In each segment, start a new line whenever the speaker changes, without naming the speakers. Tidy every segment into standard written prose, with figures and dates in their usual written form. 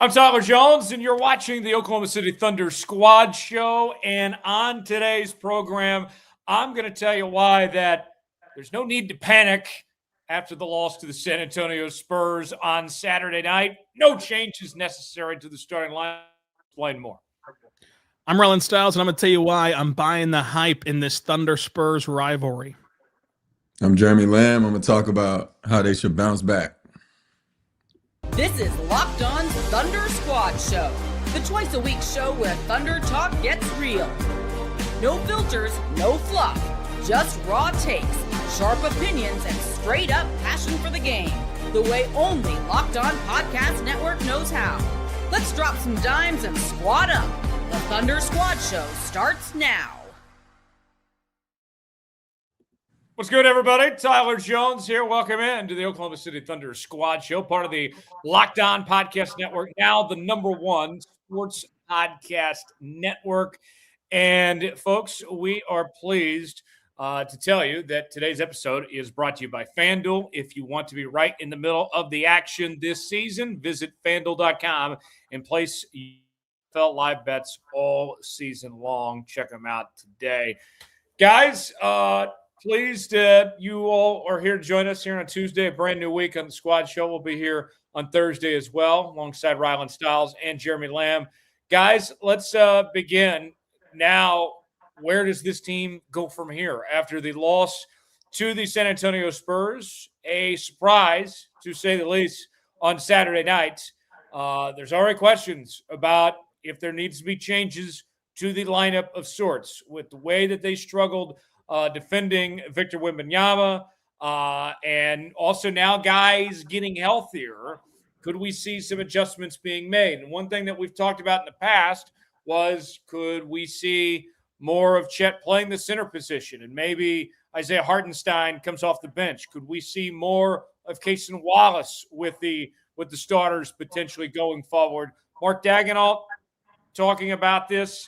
I'm Tyler Jones, and you're watching the Oklahoma City Thunder Squad Show. And on today's program, I'm going to tell you why that there's no need to panic after the loss to the San Antonio Spurs on Saturday night. No changes necessary to the starting line. Explain more.
I'm Rylan Stiles, and I'm going to tell you why I'm buying the hype in this Thunder-Spurs rivalry.
I'm Jeremy Lamb. I'm going to talk about how they should bounce back.
This is Locked On's Thunder Squad Show, the twice-a-week show where Thunder talk gets real. No filters, no fluff, just raw takes, sharp opinions, and straight-up passion for the game, the way only Locked On Podcast Network knows how. Let's drop some dimes and squad up. The Thunder Squad Show starts now.
What's good, everybody? Tyler Jones here. Welcome in to the Oklahoma City Thunder Squad Show, part of the Locked On Podcast Network, now the #1 sports podcast network. And, folks, we are pleased to tell you that today's episode is brought to you by FanDuel. If you want to be right in the middle of the action this season, visit FanDuel.com and place NFL live bets all season long. Check them out today. Guys, pleased that you all are here to join us here on Tuesday, a brand new week on the Squad Show. We'll be here on Thursday as well, alongside Rylan Stiles and Jeremy Lamb. Guys, let's begin. Now, where does this team go from here after the loss to the San Antonio Spurs? A surprise, to say the least, on Saturday night. There's already questions about if there needs to be changes to the lineup of sorts with the way that they struggled defending Victor Wembanyama, and also now guys getting healthier. Could we see some adjustments being made? And one thing that we've talked about in the past was, could we see more of Chet playing the center position and maybe Isaiah Hartenstein comes off the bench? Could we see more of Cason Wallace with the starters potentially going forward? Mark Daigneault talking about this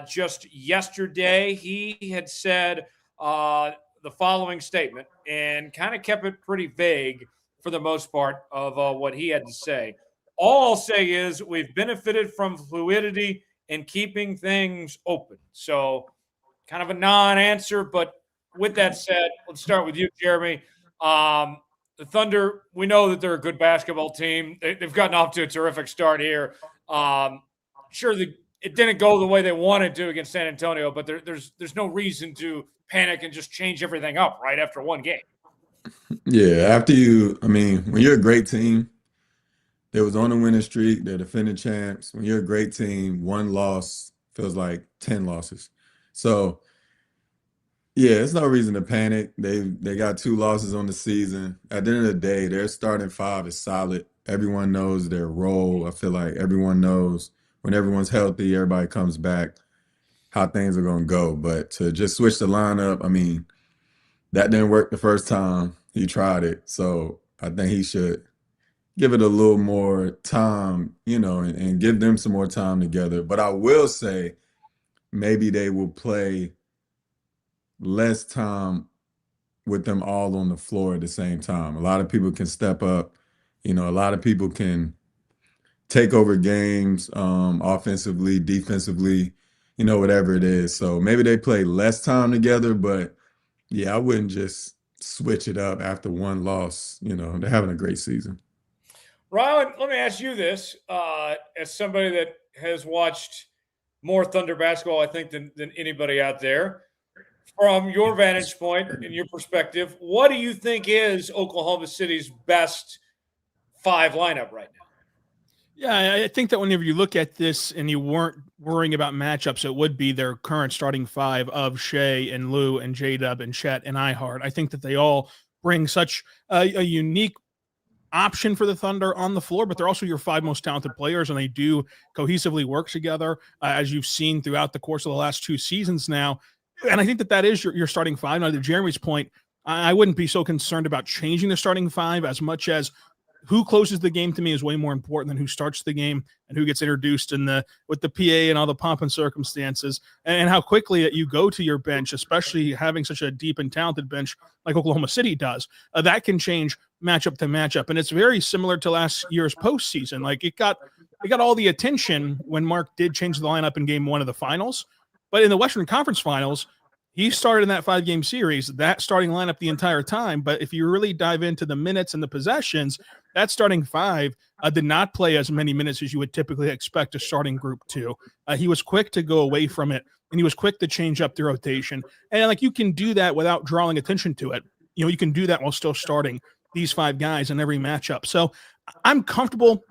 just yesterday. He had said the following statement and kind of kept it pretty vague for the most part of what he had to say. All I'll say is we've benefited from fluidity and keeping things open. So kind of a non-answer, but with that said, let's start with you, Jeremy. The Thunder, we know that they're a good basketball team. They've gotten off to a terrific start here. Sure, it didn't go the way they wanted to against San Antonio, but there's no reason to panic and just change everything up right after one game.
Yeah, when you're a great team, they was on a winning streak, they're defending champs. When you're a great team, one loss feels like 10 losses. So, yeah, it's no reason to panic. They got 2 losses on the season. At the end of the day, their starting 5 is solid. Everyone knows their role. I feel like everyone knows when everyone's healthy, everybody comes back, how things are going to go. But to just switch the lineup, that didn't work the first time he tried it. So I think he should give it a little more time, and give them some more time together. But I will say maybe they will play less time with them all on the floor at the same time. A lot of people can step up. A lot of people can take over games offensively, defensively, whatever it is. So maybe they play less time together, but yeah, I wouldn't just switch it up after one loss. They're having a great season.
Rylan, let me ask you this. As somebody that has watched more Thunder basketball, I think, than anybody out there, from your vantage point and your perspective, what do you think is Oklahoma City's best 5 lineup right now?
Yeah, I think that whenever you look at this and you weren't worrying about matchups, it would be their current starting 5 of Shea and Lou and J-Dub and Chet and Ihart. I think that they all bring such a unique option for the Thunder on the floor, but they're also your 5 most talented players, and they do cohesively work together, as you've seen throughout the course of the last 2 seasons now. And I think that is your starting 5. Now, to Jeremy's point, I wouldn't be so concerned about changing the starting 5 as much as who closes the game to me is way more important than who starts the game and who gets introduced with the PA and all the pomp and circumstances, and how quickly you go to your bench, especially having such a deep and talented bench like Oklahoma City does. That can change matchup to matchup. And it's very similar to last year's postseason. Like, it got they got all the attention when Mark did change the lineup in game 1 of the finals. But in the Western Conference Finals, he started in that 5-game series, that starting lineup the entire time. But if you really dive into the minutes and the possessions, that starting 5 did not play as many minutes as you would typically expect a starting group to. He was quick to go away from it, and he was quick to change up the rotation. And like, you can do that without drawing attention to it. You can do that while still starting these 5 guys in every matchup. So I'm comfortable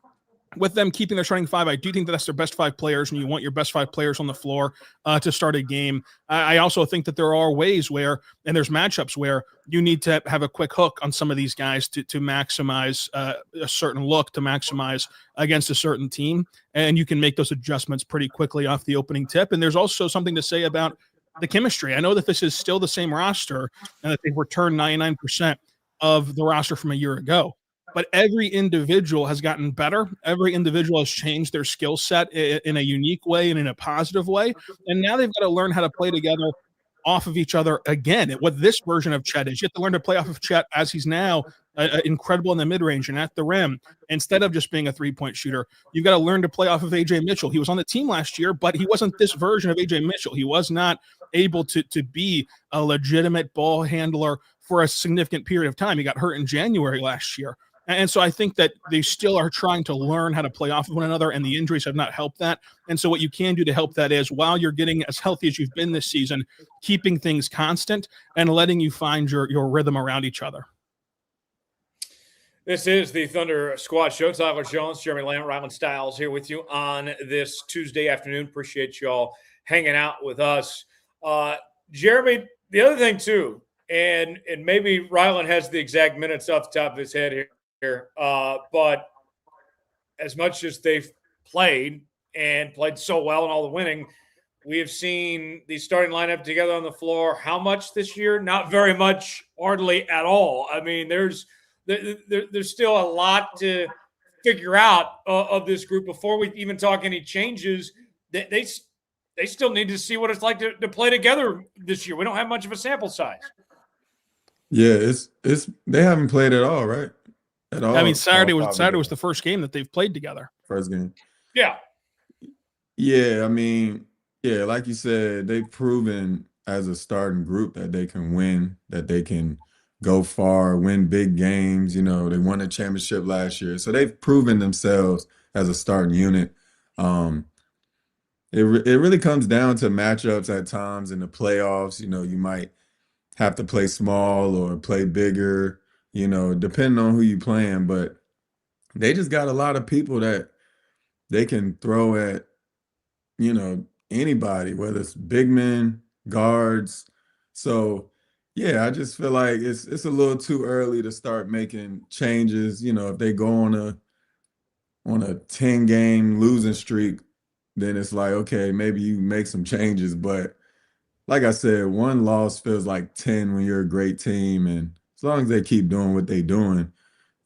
with them keeping their starting 5. I do think that that's their best 5 players, and you want your best 5 players on the floor to start a game. I also think that there are ways where, and there's matchups where you need to have a quick hook on some of these guys to maximize a certain look, to maximize against a certain team, and you can make those adjustments pretty quickly off the opening tip. And there's also something to say about the chemistry. I know that this is still the same roster, and that they've returned 99% of the roster from a year ago. But every individual has gotten better. Every individual has changed their skill set in a unique way and in a positive way. And now they've got to learn how to play together off of each other again. What this version of Chet is, you have to learn to play off of Chet as he's now incredible in the mid-range and at the rim, instead of just being a three-point shooter. You've got to learn to play off of A.J. Mitchell. He was on the team last year, but he wasn't this version of A.J. Mitchell. He was not able to be a legitimate ball handler for a significant period of time. He got hurt in January last year. And so I think that they still are trying to learn how to play off of one another, and the injuries have not helped that. And so what you can do to help that is, while you're getting as healthy as you've been this season, keeping things constant and letting you find your rhythm around each other.
This is the Thunder Squad Show. Tyler Jones, Jeremy Lamb, Rylan Stiles here with you on this Tuesday afternoon. Appreciate y'all hanging out with us. Jeremy, the other thing too, and maybe Rylan has the exact minutes off the top of his head here, but as much as they've played so well and all the winning, we have seen the starting lineup together on the floor. How much this year? Not very much, hardly at all. I mean, there's still a lot to figure out of this group before we even talk any changes. They still need to see what it's like to play together this year. We don't have much of a sample size.
Yeah, it's they haven't played at all, right? At all.
I mean, Saturday was the first game that they've played together.
First game.
Yeah.
Yeah, I mean, yeah, like you said, they've proven as a starting group that they can win, that they can go far, win big games. They won a championship last year. So they've proven themselves as a starting unit. It really comes down to matchups at times in the playoffs. You might have to play small or play bigger, depending on who you're playing. But they just got a lot of people that they can throw at, anybody, whether it's big men, guards. So, yeah, I just feel like it's a little too early to start making changes. If they go on a 10-game losing streak, then it's like, okay, maybe you make some changes. But like I said, one loss feels like 10 when you're a great team. And as long as they keep doing what they're doing,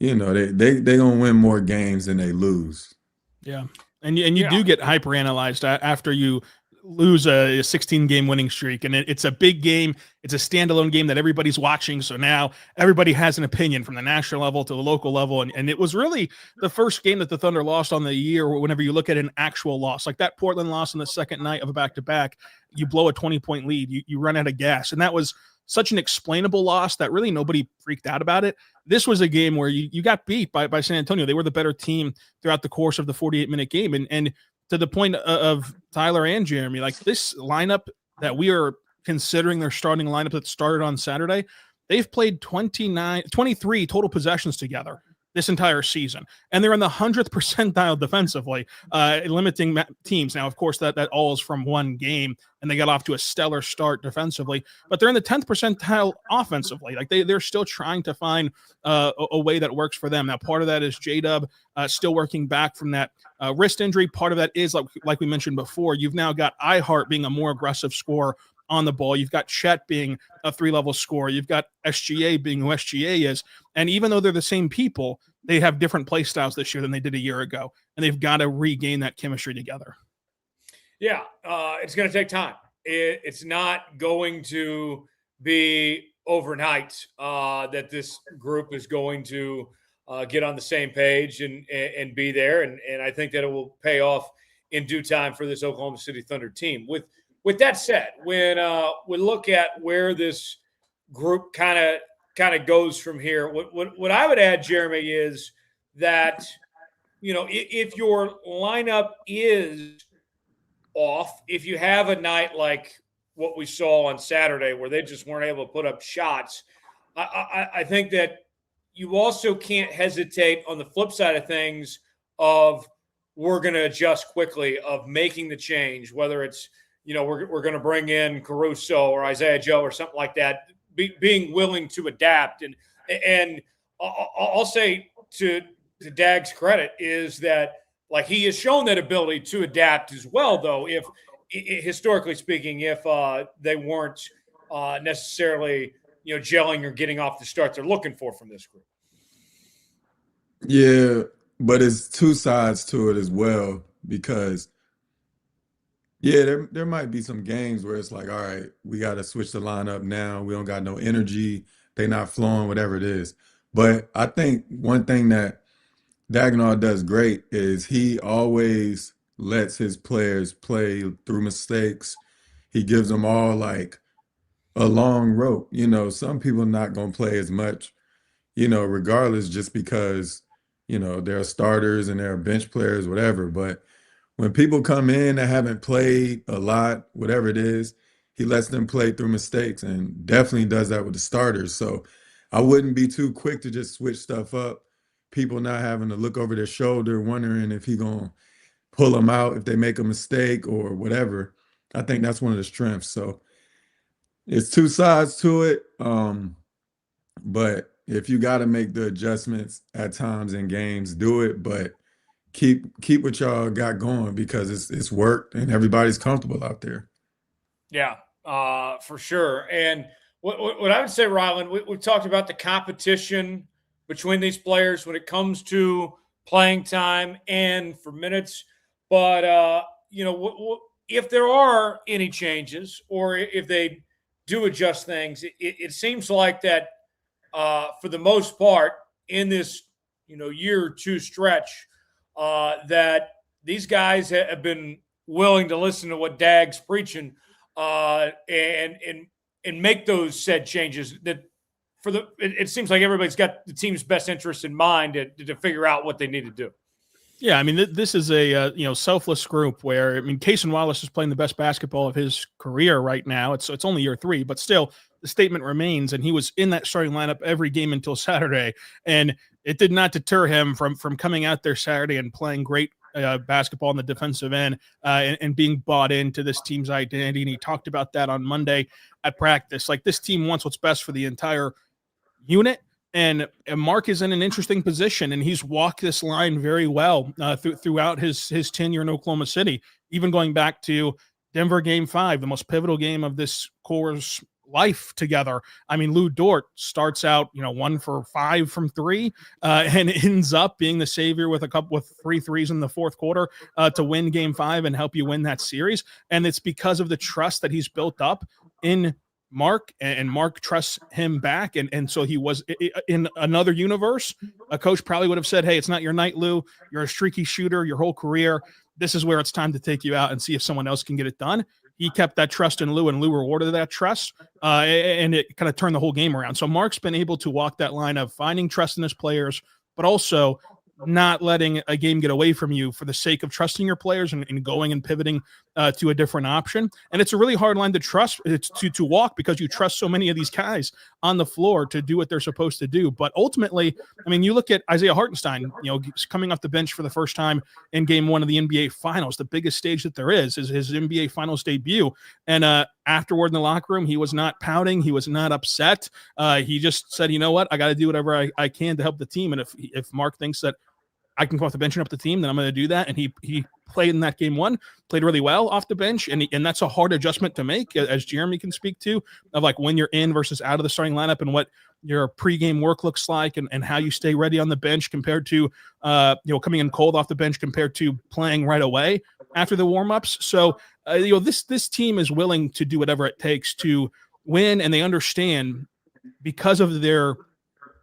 they gonna win more games than they lose.
Yeah. And you do get hyper-analyzed after you lose a 16-game winning streak, and it's a big game. It's a standalone game that everybody's watching. So now everybody has an opinion, from the national level to the local level. And it was really the first game that the Thunder lost on the year. Whenever you look at an actual loss, like that Portland loss on the second night of a back-to-back, you blow a 20-point lead, you run out of gas. And that was such an explainable loss that really nobody freaked out about it. This was a game where you got beat by San Antonio. They were the better team throughout the course of the 48-minute game. And to the point of Tyler and Jeremy, like, this lineup that we are considering their starting lineup that started on Saturday, they've played 23 total possessions together this entire season. And they're in the 100th percentile defensively, limiting teams. Now, of course, that all is from one game, and they got off to a stellar start defensively, but they're in the 10th percentile offensively. Like, they're still trying to find a way that works for them. Now, part of that is J-Dub still working back from that wrist injury. Part of that is, like we mentioned before, you've now got iHeart being a more aggressive scorer on the ball. You've got Chet being a 3-level scorer. You've got SGA being who SGA is. And even though they're the same people, they have different play styles this year than they did a year ago. And they've got to regain that chemistry together.
Yeah, it's going to take time. It's not going to be overnight that this group is going to get on the same page and be there. And I think that it will pay off in due time for this Oklahoma City Thunder team. With that said, when we look at where this group kind of goes from here, what I would add, Jeremy, is that, if your lineup is off, if you have a night like what we saw on Saturday where they just weren't able to put up shots, I think that you also can't hesitate on the flip side of things of we're going to adjust quickly, of making the change, whether it's, we're going to bring in Caruso or Isaiah Joe or something like that, being willing to adapt. And I'll say to Dag's credit is that, like, he has shown that ability to adapt as well, though, if historically speaking, if they weren't necessarily, gelling or getting off the start they're looking for from this group.
Yeah, but it's two sides to it as well, because there might be some games where it's like, all right, we got to switch the lineup now. We don't got no energy. They not flowing, whatever it is. But I think one thing that Daigneault does great is he always lets his players play through mistakes. He gives them all like a long rope. Some people not going to play as much, regardless, just because, they're starters and they're bench players, whatever. But when people come in that haven't played a lot, whatever it is, he lets them play through mistakes, and definitely does that with the starters. So I wouldn't be too quick to just switch stuff up. People not having to look over their shoulder, wondering if he's going to pull them out if they make a mistake or whatever. I think that's one of the strengths. So it's two sides to it. But if you got to make the adjustments at times in games, do it. But keep what y'all got going, because it's worked and everybody's comfortable out there.
Yeah, for sure. And what I would say, Rylan, we've talked about the competition between these players when it comes to playing time and for minutes. But, if there are any changes, or if they do adjust things, it seems like that for the most part in this, year or two stretch, that these guys have been willing to listen to what Dag's preaching and make those said changes that it seems like everybody's got the team's best interest in mind to figure out what they need to do.
Yeah, I mean, this is a selfless group where, Cason Wallace is playing the best basketball of his career right now. It's only year 3, but still the statement remains, and he was in that starting lineup every game until Saturday, and it did not deter him from coming out there Saturday and playing great basketball on the defensive end and being bought into this team's identity. And he talked about that on Monday at practice. Like, this team wants what's best for the entire unit. And Mark is in an interesting position, and he's walked this line very well throughout his tenure in Oklahoma City, even going back to Denver Game 5, the most pivotal game of this core's life together. Lou Dort starts out, 1 for 5 from 3, and ends up being the savior with 3 threes in the fourth quarter to win Game 5 and help you win that series. And it's because of the trust that he's built up in Mark, and Mark trusts him back. And so he was in another universe. A coach probably would have said, hey, it's not your night, Lou. You're a streaky shooter your whole career. This is where it's time to take you out and see if someone else can get it done. He kept that trust in Lou, and Lou rewarded that trust, and it kind of turned the whole game around. So Mark's been able to walk that line of finding trust in his players, but also not letting a game get away from you for the sake of trusting your players and going and pivoting to a different option. And it's a really hard line to trust, to walk, because you trust so many of these guys on the floor to do what they're supposed to do. But ultimately, you look at Isaiah Hartenstein, coming off the bench for the first time in Game 1 of the NBA Finals, the biggest stage that there is his NBA Finals debut. And afterward in the locker room, he was not pouting. He was not upset. He just said, you know what, I got to do whatever I can to help the team. And if Mark thinks that I can come off the bench and up the team, then I'm going to do that. And he played in that Game 1, played really well off the bench. And that's a hard adjustment to make, as Jeremy can speak to, of like when you're in versus out of the starting lineup and what your pregame work looks like and how you stay ready on the bench compared to, coming in cold off the bench compared to playing right away after the warmups. So, this team is willing to do whatever it takes to win. And they understand, because of their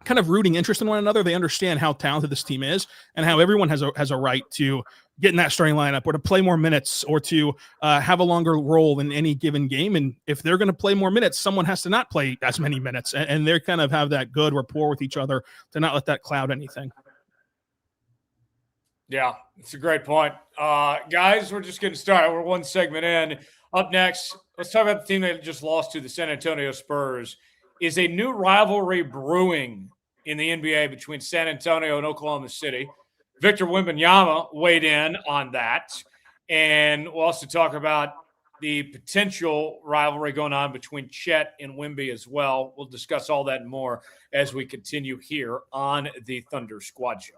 kind of rooting interest in one another. They understand how talented this team is and how everyone has a right to get in that starting lineup or to play more minutes or to have a longer role in any given game. And if they're going to play more minutes, someone has to not play as many minutes. And they kind of have that good rapport with each other to not let that cloud anything.
Yeah, it's a great point. Guys, we're just getting started. We're one segment in. Up next, let's talk about the team that just lost to the San Antonio Spurs. Is a new rivalry brewing in the NBA between San Antonio and Oklahoma City? Victor Wembanyama weighed in on that. And we'll also talk about the potential rivalry going on between Chet and Wemby as well. We'll discuss all that and more as we continue here on the Thunder Squad Show.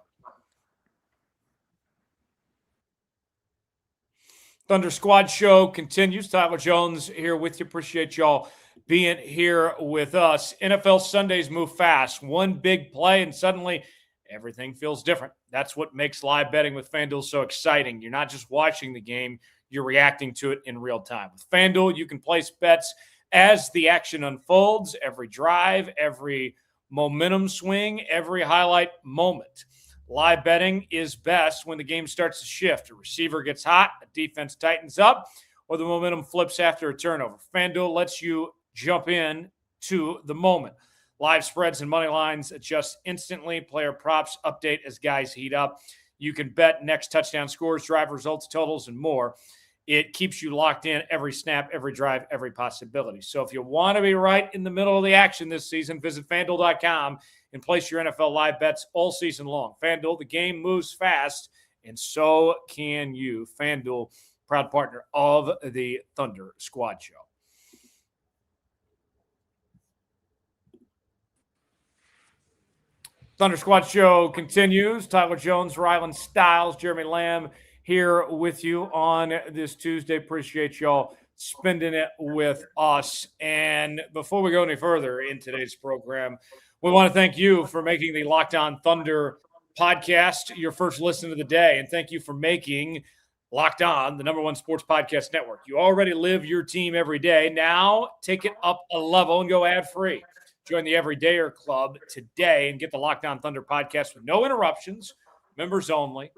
Thunder Squad Show continues. Tyler Jones here with you. Appreciate y'all being here with us. NFL Sundays move fast. One big play, and suddenly everything feels different. That's what makes live betting with FanDuel so exciting. You're not just watching the game, you're reacting to it in real time. With FanDuel, you can place bets as the action unfolds, every drive, every momentum swing, every highlight moment. Live betting is best when the game starts to shift. A receiver gets hot, a defense tightens up, or the momentum flips after a turnover. FanDuel lets you jump in to the moment. Live spreads and money lines adjust instantly. Player props update as guys heat up. You can bet next touchdown scores, drive results, totals, and more. It keeps you locked in every snap, every drive, every possibility. So if you want to be right in the middle of the action this season, visit FanDuel.com and place your NFL live bets all season long. FanDuel, the game moves fast, and so can you. FanDuel, proud partner of the Thunder Squad Show. Thunder Squad Show continues. Tyler Jones, Rylan Stiles, Jeremy Lamb here with you on this Tuesday. Appreciate y'all spending it with us. And before we go any further in today's program, we want to thank you for making the Locked On Thunder podcast your first listen of the day. And thank you for making Locked On the #1 sports podcast network. You already live your team every day. Now take it up a level and go ad-free. Join the Everydayer Club today and get the Locked On Thunder podcast with no interruptions, members only,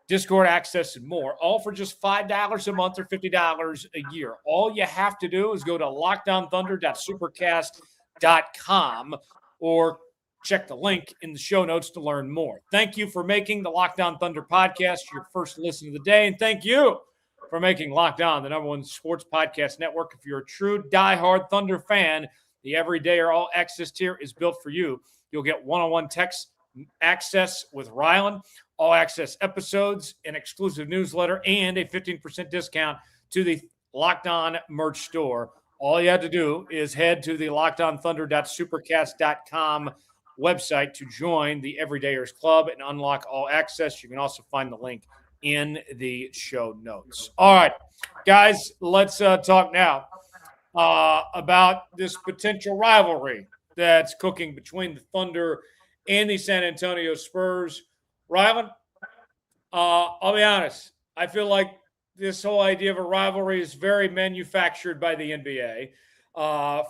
Discord access, and more, all for just $5 a month or $50 a year. All you have to do is go to lockedonthunder.supercast.com or check the link in the show notes to learn more. Thank you for making the Locked On Thunder podcast your first listen of the day, and thank you for making Locked On the #1 sports podcast network. If you're a true diehard Thunder fan, the Everydayer All Access tier is built for you. You'll get one-on-one text access with Rylan, all access episodes, an exclusive newsletter, and a 15% discount to the Locked On merch store. All you have to do is head to the lockedonthunder.supercast.com website to join the Everydayers Club and unlock all access. You can also find the link in the show notes. All right, guys, let's talk now about this potential rivalry that's cooking between the Thunder and the San Antonio Spurs. Rylan, I'll be honest. I feel like this whole idea of a rivalry is very manufactured by the NBA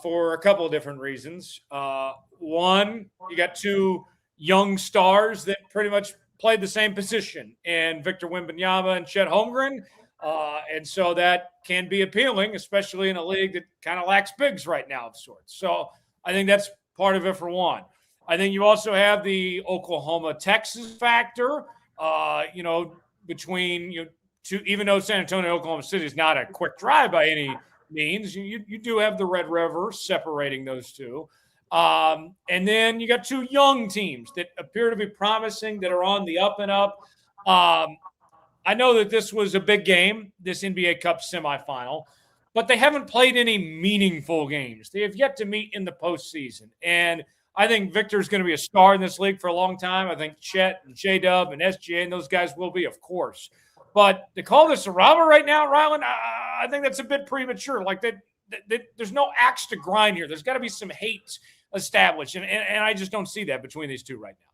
for a couple of different reasons. One, you got two young stars that pretty much played the same position, and Victor Wembanyama and Chet Holmgren. And so that can be appealing, especially in a league that kind of lacks bigs right now of sorts. So I think that's part of it for one. I think you also have the Oklahoma-Texas factor, between, two, even though San Antonio, Oklahoma City is not a quick drive by any means, you do have the Red River separating those two. And then you got two young teams that appear to be promising, that are on the up and up. I know that this was a big game, this NBA Cup semifinal, but they haven't played any meaningful games. They have yet to meet in the postseason. And I think Victor's going to be a star in this league for a long time. I think Chet and J-Dub and SGA and those guys will be, of course. But to call this a rivalry right now, Rylan, I think that's a bit premature. Like that, there's no axe to grind here. There's got to be some hate established. And I just don't see that between these two right now.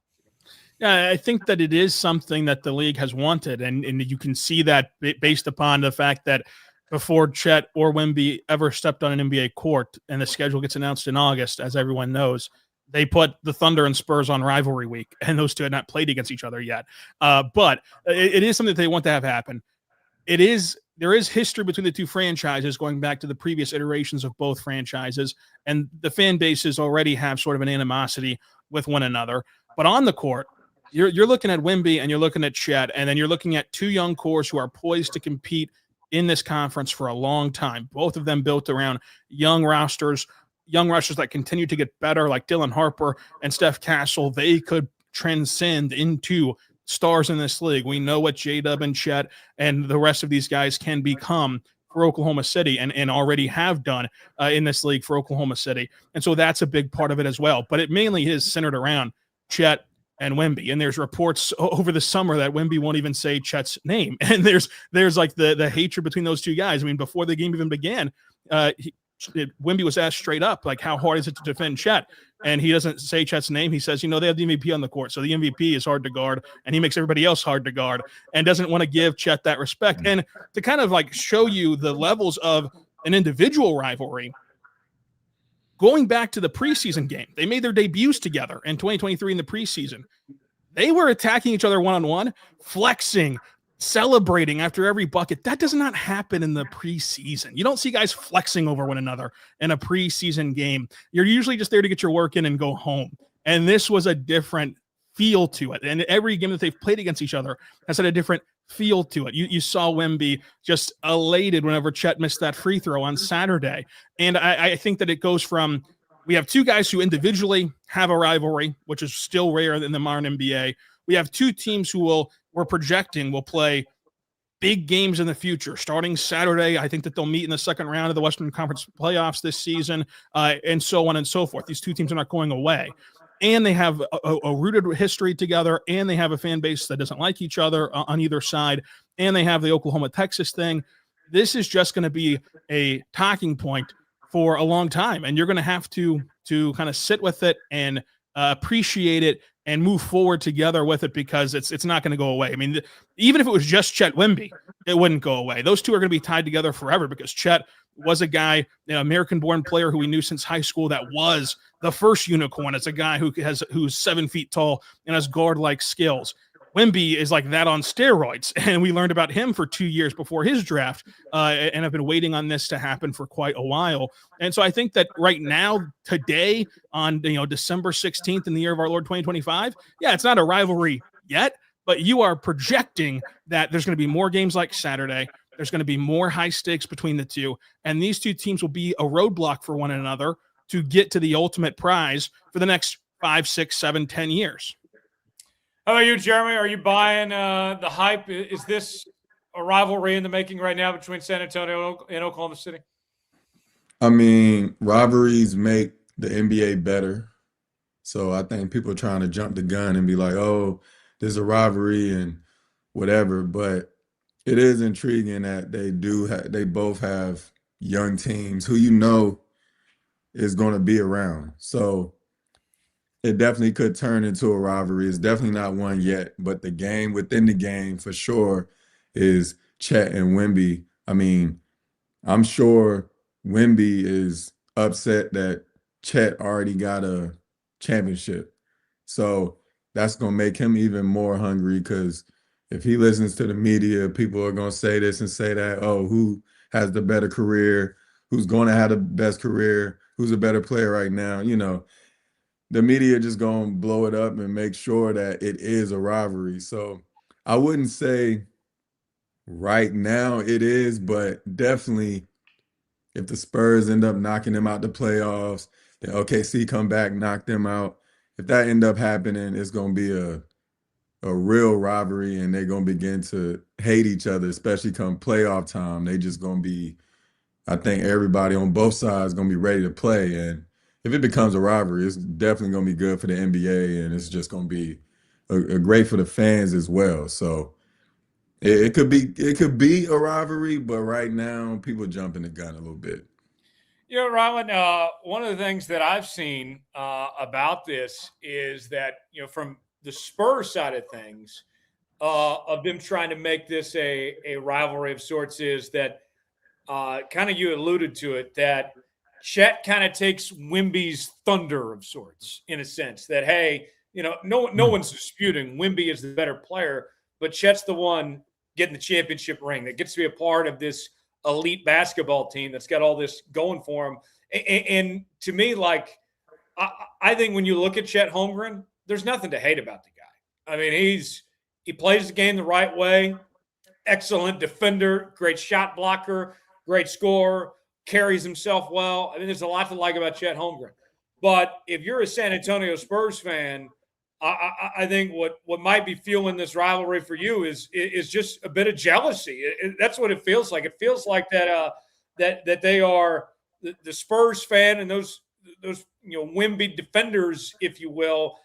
Yeah, I think that it is something that the league has wanted, and you can see that based upon the fact that before Chet or Wemby ever stepped on an NBA court, and the schedule gets announced in August, as everyone knows, they put the Thunder and Spurs on rivalry week, and those two had not played against each other yet. But it is something that they want to have happen. There is history between the two franchises going back to the previous iterations of both franchises, and the fan bases already have sort of an animosity with one another. But on the court, you're looking at Wemby and you're looking at Chet, and then you're looking at two young cores who are poised to compete in this conference for a long time. Both of them built around young rushers that continue to get better, like Dylan Harper and Steph Castle. They could transcend into stars in this league. We know what J-Dub and Chet and the rest of these guys can become for Oklahoma City and already have done in this league for Oklahoma City. And so that's a big part of it as well. But it mainly is centered around Chet and Wemby. And there's reports over the summer that Wemby won't even say Chet's name. And there's like the hatred between those two guys. I mean, before the game even began, Wemby was asked straight up, like, how hard is it to defend Chet? And he doesn't say Chet's name. He says, they have the MVP on the court. So the MVP is hard to guard, and he makes everybody else hard to guard and doesn't want to give Chet that respect. And to kind of like show you the levels of an individual rivalry, going back to the preseason game, they made their debuts together in 2023 in the preseason. They were attacking each other one-on-one, flexing, celebrating after every bucket. That does not happen in the preseason. You don't see guys flexing over one another in a preseason game. You're usually just there to get your work in and go home. And this was a different feel to it. And every game that they've played against each other has had a different feel to it. You saw Wemby just elated whenever Chet missed that free throw on Saturday. And I think that it goes from, we have two guys who individually have a rivalry, which is still rare in the modern NBA. We have two teams who we're projecting will play big games in the future. Starting Saturday, I think that they'll meet in the second round of the Western Conference playoffs this season, and so on and so forth. These two teams are not going away. And they have a rooted history together, and they have a fan base that doesn't like each other on either side, and they have the Oklahoma-Texas thing. This is just going to be a talking point for a long time, and you're going to have to kind of sit with it and appreciate it and move forward together with it, because it's not going to go away. I mean, even if it was just Chet Wemby, it wouldn't go away. Those two are going to be tied together forever, because Chet was a guy, an American-born player who we knew since high school that was the first unicorn. It's a guy who's 7 feet tall and has guard-like skills. Wemby is like that on steroids, and we learned about him for 2 years before his draft, and I've been waiting on this to happen for quite a while. And so I think that right now, today, on December 16th in the year of our Lord 2025, it's not a rivalry yet, but you are projecting that there's going to be more games like Saturday. There's going to be more high stakes between the two, and these two teams will be a roadblock for one another to get to the ultimate prize for the next 5, 6, 7, 10 years.
How about you, Jeremy? Are you buying the hype? Is this a rivalry in the making right now between San Antonio and Oklahoma City?
I mean, rivalries make the NBA better. So I think people are trying to jump the gun and be like, oh, there's a rivalry and whatever. But it is intriguing that they both have young teams who is going to be around. So it definitely could turn into a rivalry. It's definitely not one yet, but the game within the game for sure is Chet and Wemby. I mean, I'm sure Wemby is upset that Chet already got a championship. So that's going to make him even more hungry, because if he listens to the media, people are going to say this and say that, oh, who has the better career? Who's going to have the best career? Who's a better player right now? The media just going to blow it up and make sure that it is a rivalry. So I wouldn't say right now it is, but definitely if the Spurs end up knocking them out the playoffs, the OKC come back, knock them out. If that end up happening, it's going to be a real rivalry, and they're going to begin to hate each other, especially come playoff time. They just going to be, I think everybody on both sides going to be ready to play. And if it becomes a rivalry, it's definitely going to be good for the NBA, and it's just going to be a great for the fans as well. So it could be a rivalry, but right now people jumping the gun a little bit.
Rylan, one of the things that I've seen about this is that, from the Spurs side of things, of them trying to make this a rivalry of sorts, is that kind of you alluded to it, that Chet kind of takes Wemby's thunder of sorts, in a sense that, hey, no one's disputing Wemby is the better player, but Chet's the one getting the championship ring that gets to be a part of this elite basketball team that's got all this going for him. And to me, like, I think when you look at Chet Holmgren, there's nothing to hate about the guy. I mean, he plays the game the right way, excellent defender, great shot blocker, great scorer, carries himself well. I mean, there's a lot to like about Chet Holmgren. But if you're a San Antonio Spurs fan, I think what might be fueling this rivalry for you is just a bit of jealousy. That's what it feels like. It feels like that they are the Spurs fan and those Wemby defenders, if you will,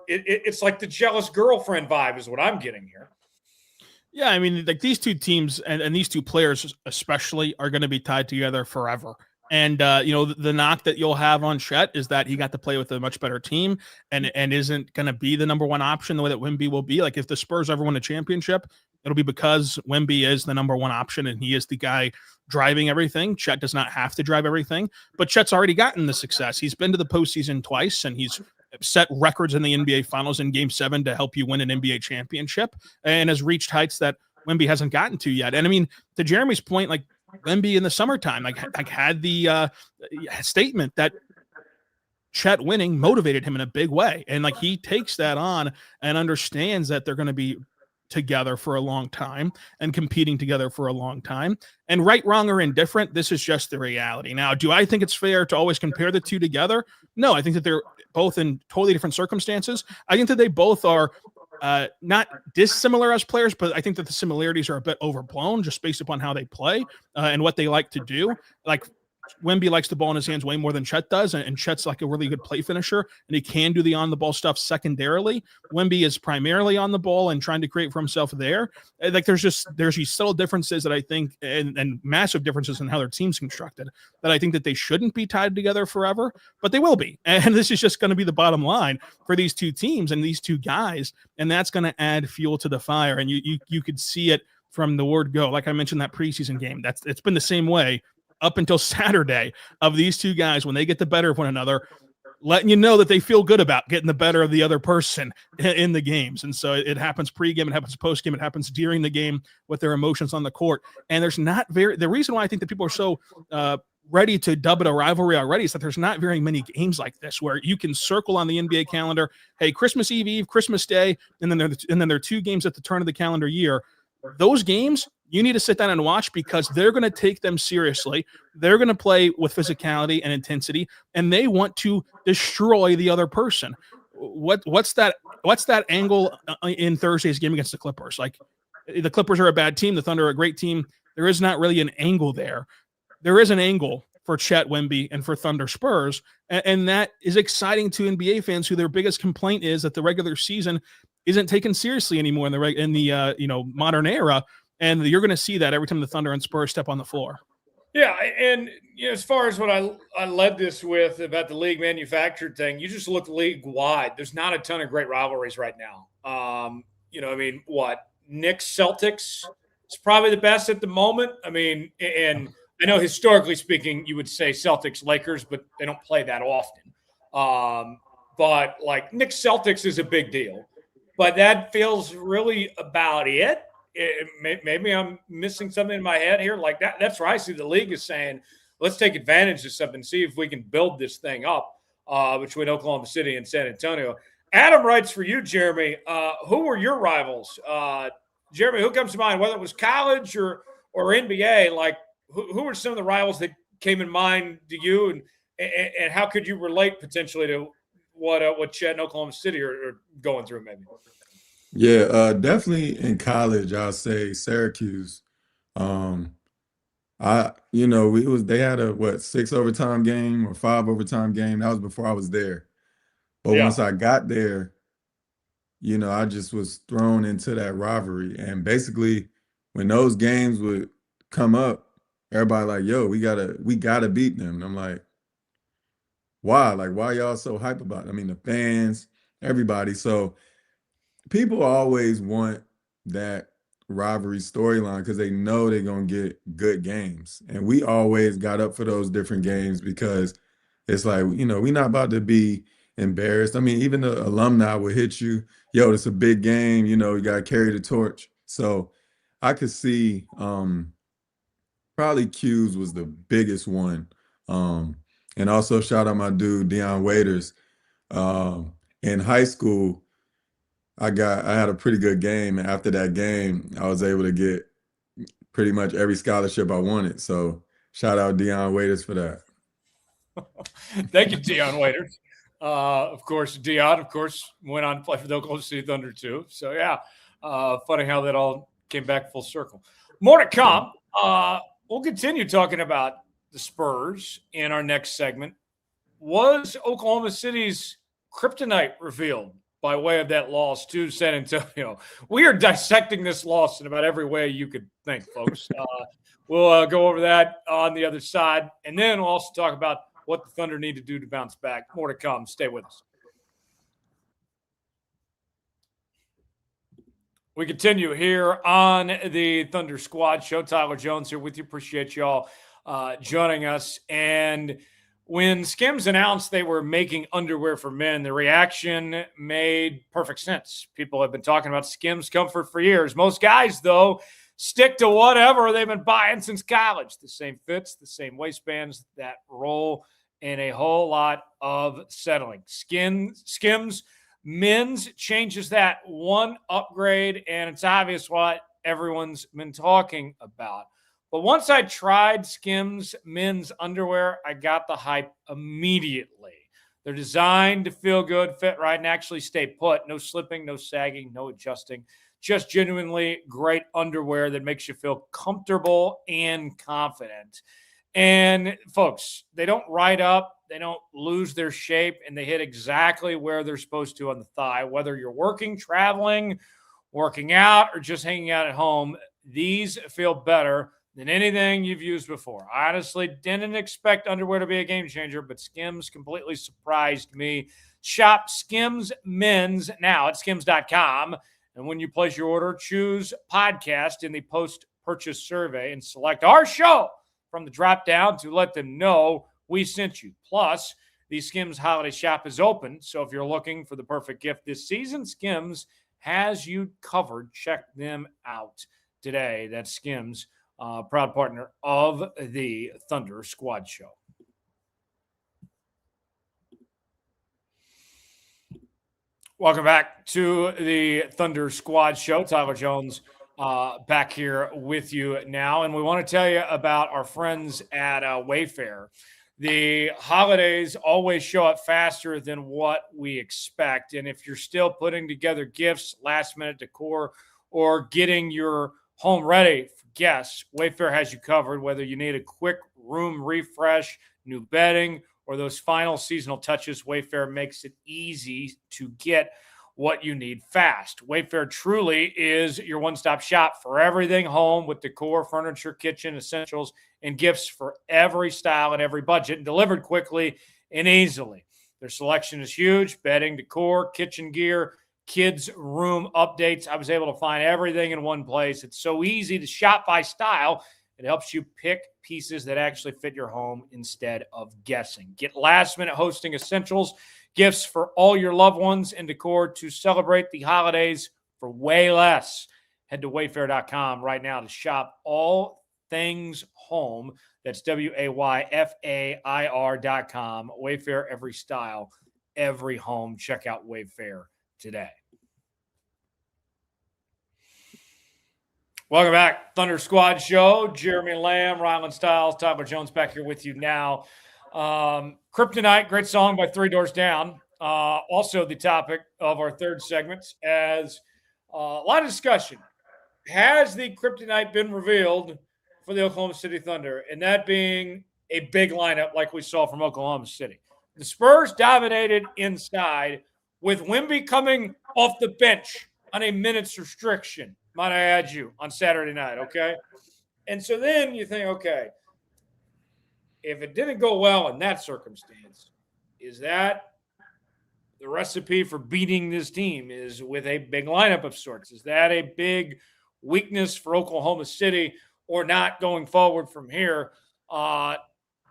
it's like the jealous girlfriend vibe is what I'm getting here.
Yeah, I mean, like these two teams and these two players especially are going to be tied together forever. And the knock that you'll have on Chet is that he got to play with a much better team and isn't going to be the number one option the way that Wemby will be. Like if the Spurs ever win a championship, it'll be because Wemby is the number one option and he is the guy driving everything. Chet does not have to drive everything, but Chet's already gotten the success. He's been to the postseason twice and he's set records in the NBA Finals in Game 7 to help you win an NBA championship and has reached heights that Wemby hasn't gotten to yet. And I mean, to Jeremy's point, like Wemby in the summertime, like had the statement that Chet winning motivated him in a big way. And like he takes that on and understands that they're going to be together for a long time and competing together for a long time. And right, wrong, or indifferent, this is just the reality. Now, do I think it's fair to always compare the two together? No, I think that they're both in totally different circumstances. I think that they both are not dissimilar as players, but I think that the similarities are a bit overblown just based upon how they play and what they like to do. Like Wemby likes the ball in his hands way more than Chet does, and Chet's like a really good play finisher, and he can do the on-the-ball stuff secondarily. Wemby is primarily on the ball and trying to create for himself there. Like there's these subtle differences that I think, and massive differences in how their team's constructed, that I think that they shouldn't be tied together forever, but they will be. And this is just going to be the bottom line for these two teams and these two guys, and that's going to add fuel to the fire. And you could see it from the word go. Like I mentioned that preseason game, it's been the same way up until Saturday of these two guys when they get the better of one another, letting you know that they feel good about getting the better of the other person in the games. And so it happens pregame, it happens postgame, it happens during the game with their emotions on the court. And there's not the reason why I think that people are so ready to dub it a rivalry already is that there's not very many games like this where you can circle on the NBA calendar, hey, Christmas Eve, Christmas Day, and then there are two games at the turn of the calendar year. Those games you need to sit down and watch because they're going to take them seriously. They're going to play with physicality and intensity, and they want to destroy the other person. What's that angle in Thursday's game against the Clippers? Like the Clippers are a bad team. The Thunder are a great team. There is not really an angle there. There is an angle for Chet, Wemby, and for Thunder Spurs, and that is exciting to NBA fans who their biggest complaint is that the regular season isn't taken seriously anymore in the modern era. And you're going to see that every time the Thunder and Spurs step on the floor.
Yeah, and as far as what I led this with about the league manufactured thing, you just look league wide. There's not a ton of great rivalries right now. Knicks Celtics is probably the best at the moment. I mean, and I know historically speaking, you would say Celtics Lakers, but they don't play that often. But like Knicks Celtics is a big deal, but that feels really about it. Maybe I'm missing something in my head here. Like that's where I see the league is saying, let's take advantage of something, see if we can build this thing up between Oklahoma City and San Antonio. Adam writes for you, Jeremy. Who were your rivals? Jeremy, who comes to mind, whether it was college or NBA? Like, who were some of the rivals that came in mind to you, and how could you relate potentially to what Chet and Oklahoma City are going through, maybe?
Yeah, definitely in college, I'll say Syracuse. They had a 6 overtime game or 5 overtime game. That was before I was there. But once I got there, I just was thrown into that rivalry. And basically, when those games would come up, everybody like, yo, we gotta beat them. And I'm like, why? Like, why y'all so hype about it? I mean, the fans, everybody. So people always want that rivalry storyline because they know they're going to get good games. And we always got up for those different games because it's like, we're not about to be embarrassed. I mean, even the alumni will hit you. Yo, it's a big game. You got to carry the torch. So I could see probably Q's was the biggest one. And also shout out my dude, Deion Waiters. In high school, I had a pretty good game. And after that game, I was able to get pretty much every scholarship I wanted. So shout out Deion Waiters for that.
Thank you, Deion Waiters. Of course, Deion, went on to play for the Oklahoma City Thunder too. So yeah, funny how that all came back full circle. More to come. We'll continue talking about the Spurs in our next segment. Was Oklahoma City's kryptonite revealed by way of that loss to San Antonio? We are dissecting this loss in about every way you could think, folks. We'll go over that on the other side, and then we'll also talk about what the Thunder need to do to bounce back. More to come. Stay with us. We continue here on the Thunder Squad Show. Tyler Jones here with you. Appreciate y'all joining us. And when Skims announced they were making underwear for men, the reaction made perfect sense. People have been talking about Skims comfort for years. Most guys, though, stick to whatever they've been buying since college. The same fits, the same waistbands that roll, and a whole lot of settling. Skims men's changes that one upgrade, and it's obvious what everyone's been talking about. But once I tried Skims men's underwear, I got the hype immediately. They're designed to feel good, fit right, and actually stay put. No slipping, no sagging, no adjusting. Just genuinely great underwear that makes you feel comfortable and confident. And folks, they don't ride up, they don't lose their shape, and they hit exactly where they're supposed to on the thigh. Whether you're working, traveling, working out, or just hanging out at home, these feel better than anything you've used before. I honestly didn't expect underwear to be a game changer, but Skims completely surprised me. Shop Skims Men's now at skims.com. And when you place your order, choose podcast in the post-purchase survey and select our show from the drop down to let them know we sent you. Plus, the Skims holiday shop is open, so if you're looking for the perfect gift this season, Skims has you covered. Check them out today. That's Skims, proud partner of the Thunder Squad Show. Welcome back to the Thunder Squad Show. Tyler Jones back here with you now. And we want to tell you about our friends at Wayfair. The holidays always show up faster than what we expect. And if you're still putting together gifts, last-minute decor, or getting your home ready for guests, Wayfair has you covered. Whether you need a quick room refresh, new bedding, or those final seasonal touches, Wayfair makes it easy to get what you need fast. Wayfair truly is your one-stop shop for everything home, with decor, furniture, kitchen, essentials, and gifts for every style and every budget, and delivered quickly and easily. Their selection is huge: bedding, decor, kitchen gear, kids' room updates. I was able to find everything in one place. It's so easy to shop by style. It helps you pick pieces that actually fit your home instead of guessing. Get last-minute hosting essentials, gifts for all your loved ones, and decor to celebrate the holidays for way less. Head to wayfair.com right now to shop all things home. That's WAYFAIR.com. Wayfair, every style, every home. Check out Wayfair today. Welcome back. Thunder Squad Show. Jeremy Lamb, Rylan Stiles, Tyler Jones back here with you now. Kryptonite, great song by Three Doors Down. Also the topic of our third segment, as a lot of discussion. Has the kryptonite been revealed for the Oklahoma City Thunder? And that being a big lineup like we saw from Oklahoma City. The Spurs dominated inside, with Wemby coming off the bench on a minutes restriction, might I add you, on Saturday night, okay? And so then you think, okay, if it didn't go well in that circumstance, is that the recipe for beating this team, is with a big lineup of sorts? Is that a big weakness for Oklahoma City or not going forward from here?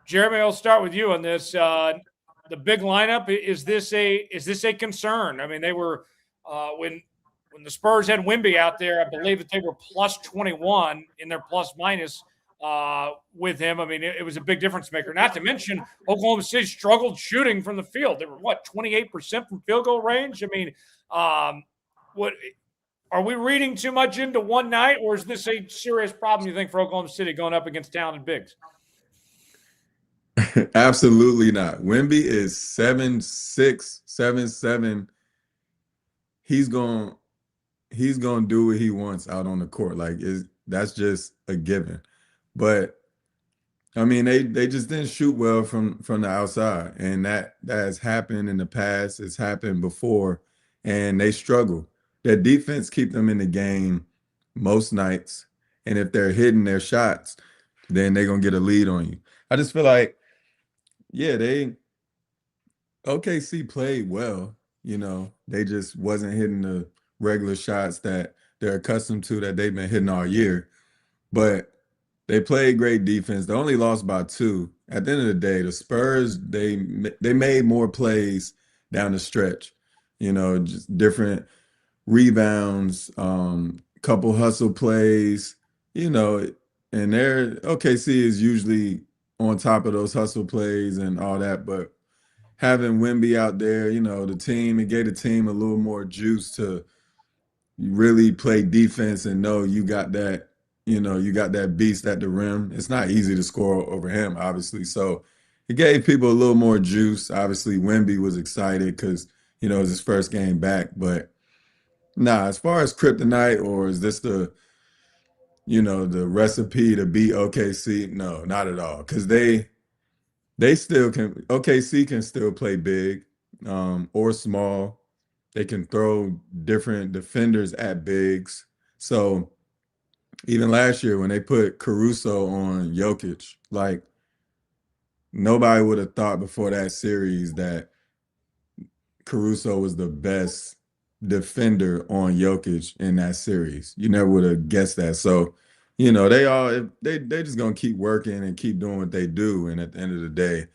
Jeremy, I'll start with you on this. The big lineup, is this a concern? I mean, they were when the Spurs had Wemby out there, I believe that they were plus 21 in their plus minus with him. I mean, it was a big difference maker. Not to mention, Oklahoma City struggled shooting from the field. They were 28% from field goal range. I mean, what are we reading too much into one night, or is this a serious problem you think for Oklahoma City going up against talented bigs?
Absolutely not. Wemby is 7'6", 7'7". He's going to do what he wants out on the court. That's just a given. But I mean, they just didn't shoot well from the outside, and that has happened in the past. It's happened before, and they struggle. Their defense keep them in the game most nights, and if they're hitting their shots, then they're gonna get a lead on you. I just feel like, yeah, OKC played well. They just wasn't hitting the regular shots that they're accustomed to, that they've been hitting all year. But they played great defense. They only lost by 2. At the end of the day, the Spurs, they made more plays down the stretch. Just different rebounds, couple hustle plays, and their OKC is usually on top of those hustle plays and all that. But having Wemby out there, it gave the team a little more juice to really play defense and know you got that, you got that beast at the rim. It's not easy to score over him, obviously. So it gave people a little more juice. Obviously, Wemby was excited because, it was his first game back. But as far as kryptonite, or is this the recipe to beat OKC? No, not at all. Because they still can, OKC can still play big or small. They can throw different defenders at bigs. So even last year when they put Caruso on Jokic, nobody would have thought before that series that Caruso was the best defender on Jokic in that series. You never would have guessed that. So, they just gonna keep working and keep doing what they do. And at the end of the day,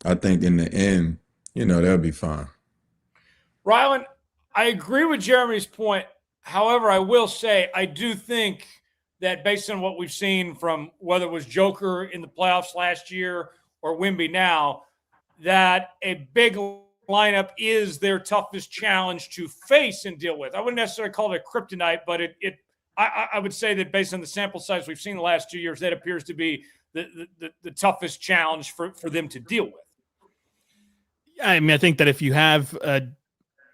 I think in the end, they'll be fine.
Rylan, I agree with Jeremy's point. However, I will say I do think that based on what we've seen from whether it was Joker in the playoffs last year or Wemby now, that a big lineup is their toughest challenge to face and deal with. I wouldn't necessarily call it a kryptonite, but I would say that based on the sample size we've seen the last 2 years, that appears to be the toughest challenge for them to deal with.
I mean, I think that if you have a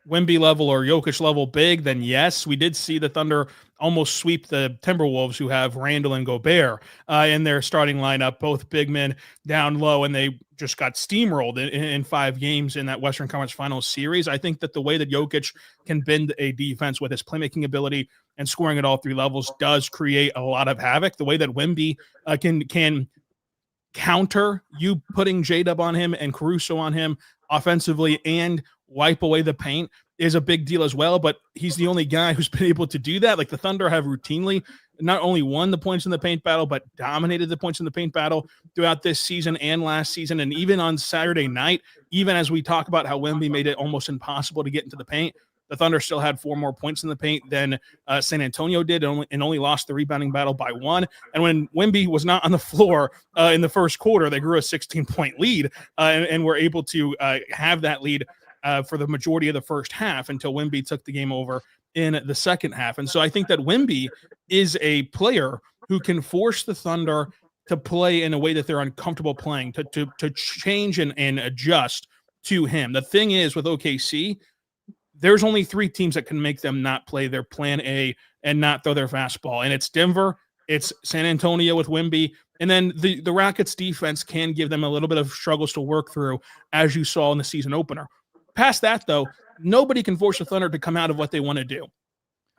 Wemby level or Jokic level big, then yes, we did see the Thunder almost sweep the Timberwolves, who have Randall and Gobert in their starting lineup, both big men down low, and they just got steamrolled in 5 games in that Western Conference Finals series. I think that the way that Jokic can bend a defense with his playmaking ability and scoring at all 3 levels does create a lot of havoc. The way that Wemby can counter you putting J-Dub on him and Caruso on him offensively and wipe away the paint is a big deal as well, but he's the only guy who's been able to do that. The Thunder have routinely not only won the points in the paint battle, but dominated the points in the paint battle throughout this season and last season. And even on Saturday night, even as we talk about how Wemby made it almost impossible to get into the paint, the Thunder still had 4 more points in the paint than San Antonio did, and only lost the rebounding battle by 1. And when Wemby was not on the floor in the first quarter, they grew a 16-point lead and were able to have that lead for the majority of the first half until Wemby took the game over in the second half. And so I think that Wemby is a player who can force the Thunder to play in a way that they're uncomfortable playing, to change and adjust to him. The thing is with OKC, there's only 3 teams that can make them not play their plan A and not throw their fastball. And it's Denver, it's San Antonio with Wemby, and then the Rockets defense can give them a little bit of struggles to work through, as you saw in the season opener. Past that, though, nobody can force the Thunder to come out of what they want to do.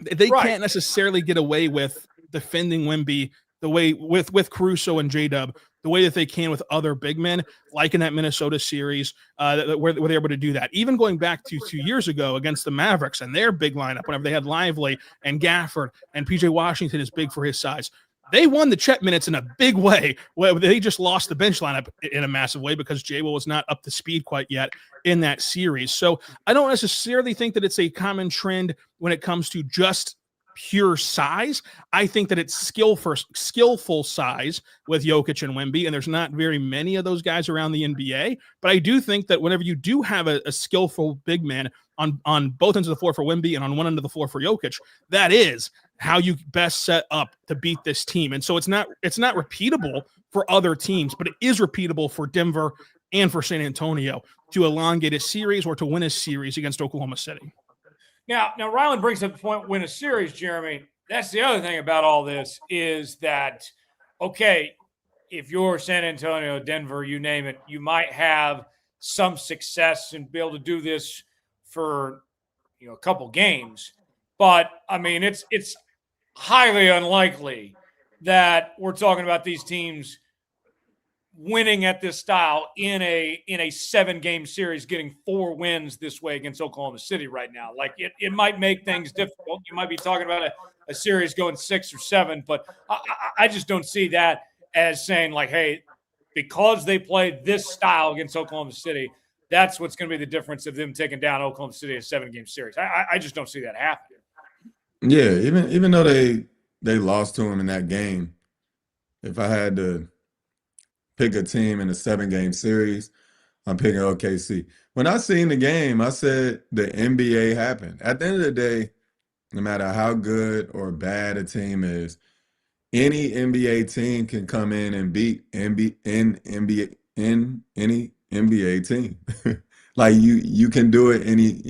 They can't necessarily get away with defending Wemby the way with Caruso and J-Dub, the way that they can with other big men, like in that Minnesota series, where they're able to do that. Even going back to 2 years ago against the Mavericks and their big lineup, whenever they had Lively and Gafford and PJ Washington is big for his size. They won the Chet minutes in a big way. They just lost the bench lineup in a massive way because J-Will was not up to speed quite yet in that series. So I don't necessarily think that it's a common trend when it comes to just pure size. I think that it's skillful size with Jokic and Wemby, and there's not very many of those guys around the NBA. But I do think that whenever you do have a skillful big man on both ends of the floor for Wemby and on one end of the floor for Jokic, that is how you best set up to beat this team. And so it's not repeatable for other teams, but it is repeatable for Denver and for San Antonio to elongate a series or to win a series against Oklahoma City.
Now Rylan brings up the point, win a series, Jeremy. That's the other thing about all this is that, okay, if you're San Antonio, Denver, you name it, you might have some success and be able to do this for, a couple games. But, I mean, it's highly unlikely that we're talking about these teams winning at this style in a 7-game series, getting 4 wins this way against Oklahoma City right now. Like it might make things difficult. You might be talking about a series going 6 or 7, but I just don't see that as saying like, hey, because they played this style against Oklahoma City, that's what's going to be the difference of them taking down Oklahoma City in a 7-game series. I just don't see that happening.
Yeah, even though they lost to him in that game, if I had to pick a team in a 7-game series, I'm picking OKC. When I seen the game, I said the NBA happened. At the end of the day, no matter how good or bad a team is, any NBA team can come in and beat any NBA team. Like you can do it any,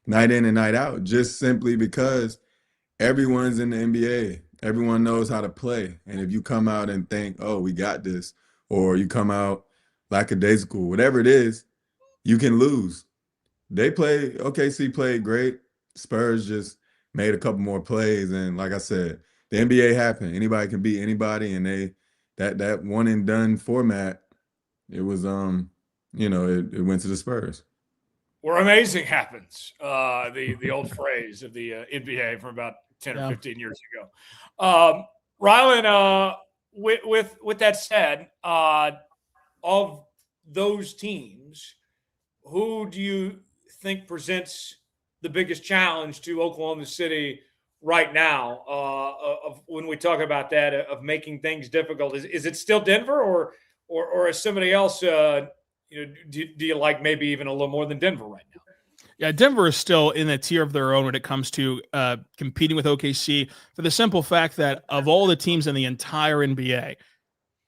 night in and night out, just simply because everyone's in the NBA. Everyone knows how to play. And if you come out and think, oh, we got this, or you come out lackadaisical, whatever it is, you can lose. OKC played great. Spurs just made a couple more plays. And like I said, the NBA happened. Anybody can beat anybody. And that one and done format, it was, it went to the Spurs.
Where amazing happens, the old phrase of the NBA from about 10 or 15 years ago. Rylan, with that said, of those teams, who do you think presents the biggest challenge to Oklahoma City right now? Of when we talk about that, of making things difficult, is it still Denver, or is somebody else? Do you like maybe even a little more than Denver right now?
Yeah, Denver is still in a tier of their own when it comes to competing with OKC, for the simple fact that of all the teams in the entire NBA,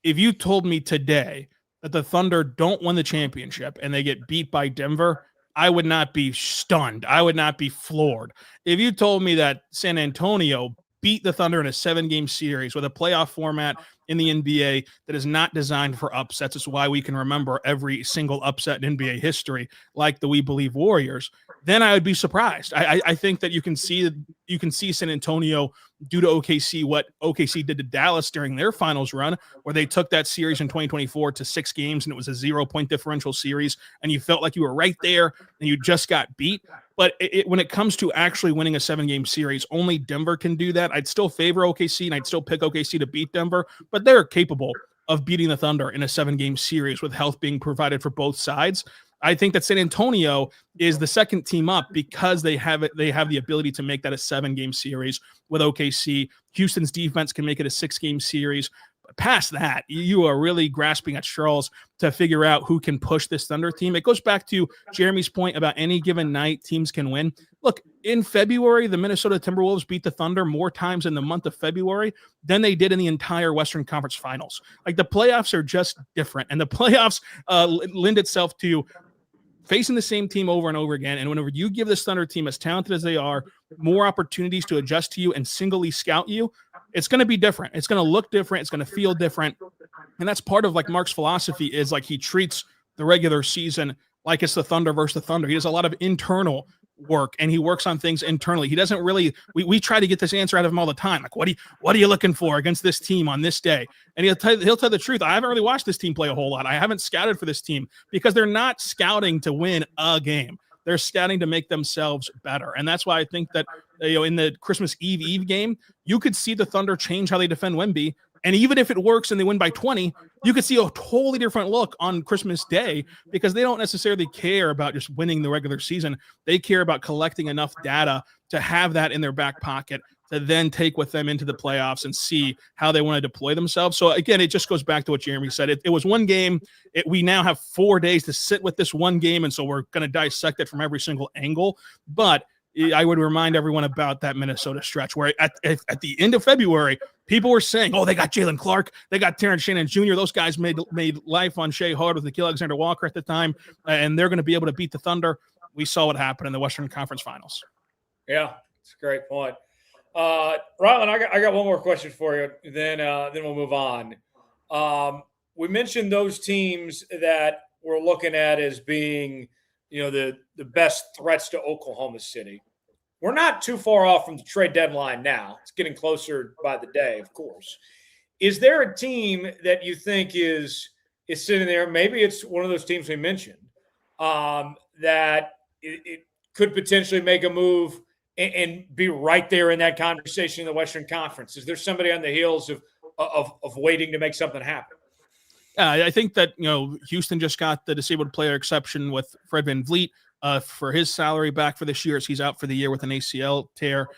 if you told me today that the Thunder don't win the championship and they get beat by Denver, I would not be stunned. I would not be floored. If you told me that San Antonio beat the Thunder in a 7-game series with a playoff format in the NBA that is not designed for upsets, it's why we can remember every single upset in NBA history, like the We Believe Warriors, then I would be surprised. I think that you can see San Antonio do to OKC what OKC did to Dallas during their finals run, where they took that series in 2024 to 6 games and it was a 0-point differential series, and you felt like you were right there and you just got beat. But when it comes to actually winning a 7-game series, only Denver can do that. I'd still favor OKC and I'd still pick OKC to beat Denver, but they're capable of beating the Thunder in a 7-game series with health being provided for both sides. I think that San Antonio is the second team up because they have the ability to make that a 7-game series with OKC. Houston's defense can make it a 6-game series. But past that, you are really grasping at straws to figure out who can push this Thunder team. It goes back to Jeremy's point about any given night teams can win. Look, in February, the Minnesota Timberwolves beat the Thunder more times in the month of February than they did in the entire Western Conference Finals. Like, the playoffs are just different, and the playoffs lend itself to facing the same team over and over again. And whenever you give this Thunder team, as talented as they are, more opportunities to adjust to you and singly scout you, it's going to be different. It's going to look different. It's going to feel different. And that's part of like Mark's philosophy is like he treats the regular season like it's the Thunder versus the Thunder. He does a lot of internal work, and he works on things internally. He doesn't really, we try to get this answer out of him all the time. Like, what are you looking for against this team on this day? And he'll tell the truth. I haven't really watched this team play a whole lot. I haven't scouted for this team, because they're not scouting to win a game. They're scouting to make themselves better. And that's why I think that, in the Christmas Eve game, you could see the Thunder change how they defend Wemby. And even if it works and they win by 20, you could see a totally different look on Christmas Day, because they don't necessarily care about just winning the regular season. They care about collecting enough data to have that in their back pocket to then take with them into the playoffs and see how they want to deploy themselves. So again, it just goes back to what Jeremy said. It was one game. We now have 4 days to sit with this one game, and so we're going to dissect it from every single angle. But I would remind everyone about that Minnesota stretch where at the end of February, people were saying, oh, they got Jalen Clark, they got Terrence Shannon Jr. Those guys made life on Shea hard with Skiles-Alexander Walker at the time, and they're going to be able to beat the Thunder. We saw what happened in the Western Conference Finals.
Yeah, it's a great point. Rylan, I got one more question for you, then we'll move on. We mentioned those teams that we're looking at as being, the best threats to Oklahoma City. We're not too far off from the trade deadline now. It's getting closer by the day, of course. Is there a team that you think is sitting there? Maybe it's one of those teams we mentioned that it could potentially make a move and be right there in that conversation in the Western Conference. Is there somebody on the heels of waiting to make something happen?
I think that, Houston just got the disabled player exception with Fred VanVleet for his salary back for this year, as he's out for the year with an ACL tear.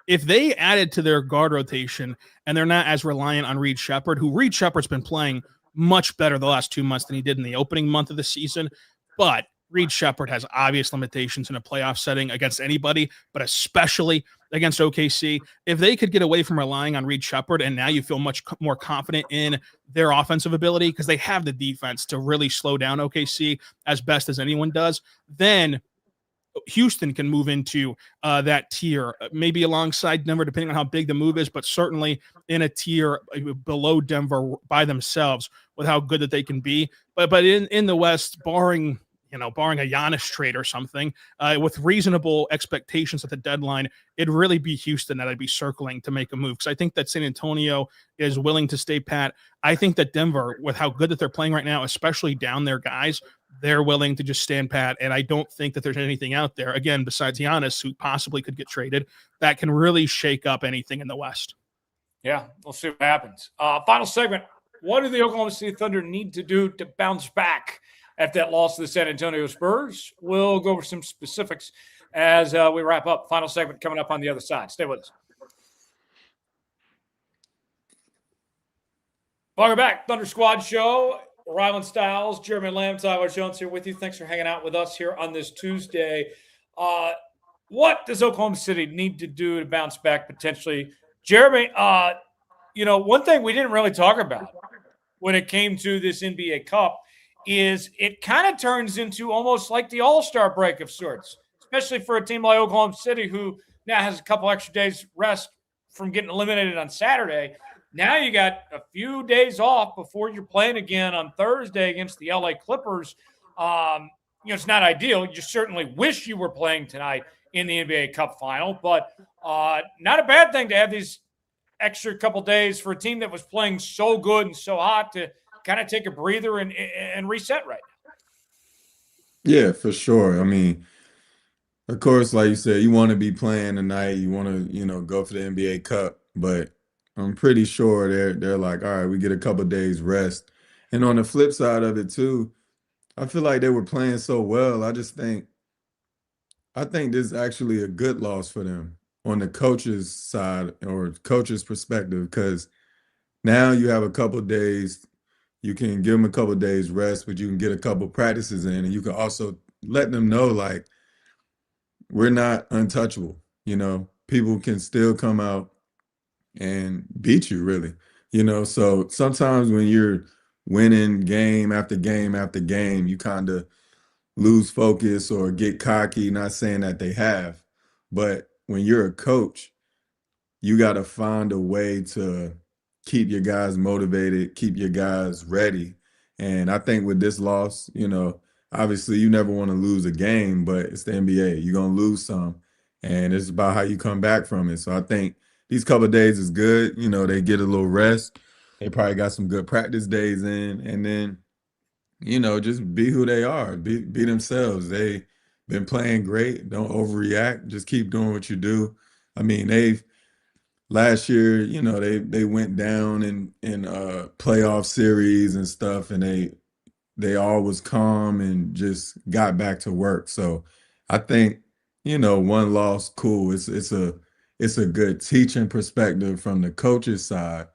If they added to their guard rotation and they're not as reliant on Reed Sheppard, who Reed Sheppard's been playing much better the last 2 months than he did in the opening month of the season, but Reed Sheppard has obvious limitations in a playoff setting against anybody, but especially against OKC. If they could get away from relying on Reed Sheppard, and now you feel much more confident in their offensive ability because they have the defense to really slow down OKC as best as anyone does, then Houston can move into that tier, maybe alongside Denver, depending on how big the move is, but certainly in a tier below Denver by themselves with how good that they can be. But in the West, barring a Giannis trade or something, with reasonable expectations at the deadline, it'd really be Houston that I'd be circling to make a move. Because I think that San Antonio is willing to stay pat. I think that Denver, with how good that they're playing right now, especially down their guys, they're willing to just stand pat. And I don't think that there's anything out there, again, besides Giannis, who possibly could get traded, that can really shake up anything in the West.
Yeah, we'll see what happens. Final segment. What do the Oklahoma City Thunder need to do to bounce back after that loss to the San Antonio Spurs? We'll go over some specifics as we wrap up. Final segment coming up on the other side. Stay with us. Welcome back. Thunder Squad Show. Rylan Stiles, Jeremy Lamb, Tyler Jones here with you. Thanks for hanging out with us here on this Tuesday. What does Oklahoma City need to do to bounce back potentially? Jeremy, one thing we didn't really talk about when it came to this NBA Cup is it kind of turns into almost like the All-Star break of sorts, especially for a team like Oklahoma City, who now has a couple extra days rest from getting eliminated on Saturday. Now you got a few days off before you're playing again on Thursday against the LA Clippers. It's not ideal. You certainly wish you were playing tonight in the NBA Cup final, but not a bad thing to have these extra couple days for a team that was playing so good and so hot to kind of take a breather and reset right now.
Yeah, for sure. I mean, of course, like you said, you want to be playing tonight. You want to, go for the NBA Cup, but I'm pretty sure they're like, all right, we get a couple days rest. And on the flip side of it too, I feel like they were playing so well. I think this is actually a good loss for them on the coach's side or coach's perspective, because now you have a couple days. You can give them a couple days rest, but you can get a couple practices in, and you can also let them know, like, we're not untouchable. People can still come out and beat you, really. So sometimes when you're winning game after game after game, you kind of lose focus or get cocky, not saying that they have. But when you're a coach, you got to find a way to keep your guys motivated, keep your guys ready. And I think with this loss, obviously you never want to lose a game, but it's the NBA. You're going to lose some, and it's about how you come back from it. So I think these couple of days is good. They get a little rest. They probably got some good practice days in, and then, just be who they are, be themselves. They been playing great. Don't overreact. Just keep doing what you do. I mean, last year, they went down in playoff series and stuff, and they all was calm and just got back to work. So I think, one loss, cool. It's a good teaching perspective from the coach's side,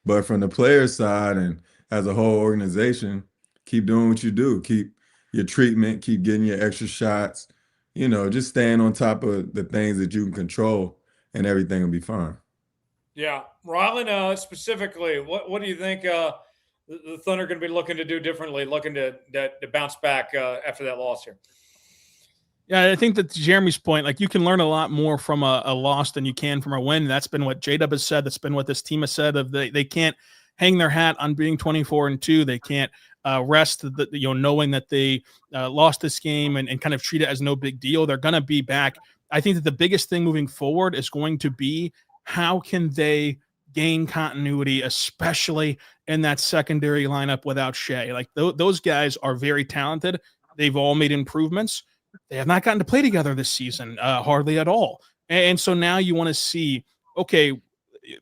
but from the player's side and as a whole organization, keep doing what you do. Keep your treatment, keep getting your extra shots, just staying on top of the things that you can control, and everything will be fine.
Yeah. Rylan, specifically, what do you think the Thunder are going to be looking to do differently, looking to bounce back after that loss here?
Yeah, I think that to Jeremy's point, like you can learn a lot more from a loss than you can from a win. That's been what J-Dub has said. That's been what this team has said. They can't hang their hat on being 24-2. They can't rest, knowing that they lost this game and kind of treat it as no big deal. They're going to be back. I think that the biggest thing moving forward is going to be how can they gain continuity, especially in that secondary lineup without Shea. Like those guys are very talented. They've all made improvements. They have not gotten to play together this season, hardly at all. And so now you want to see, okay,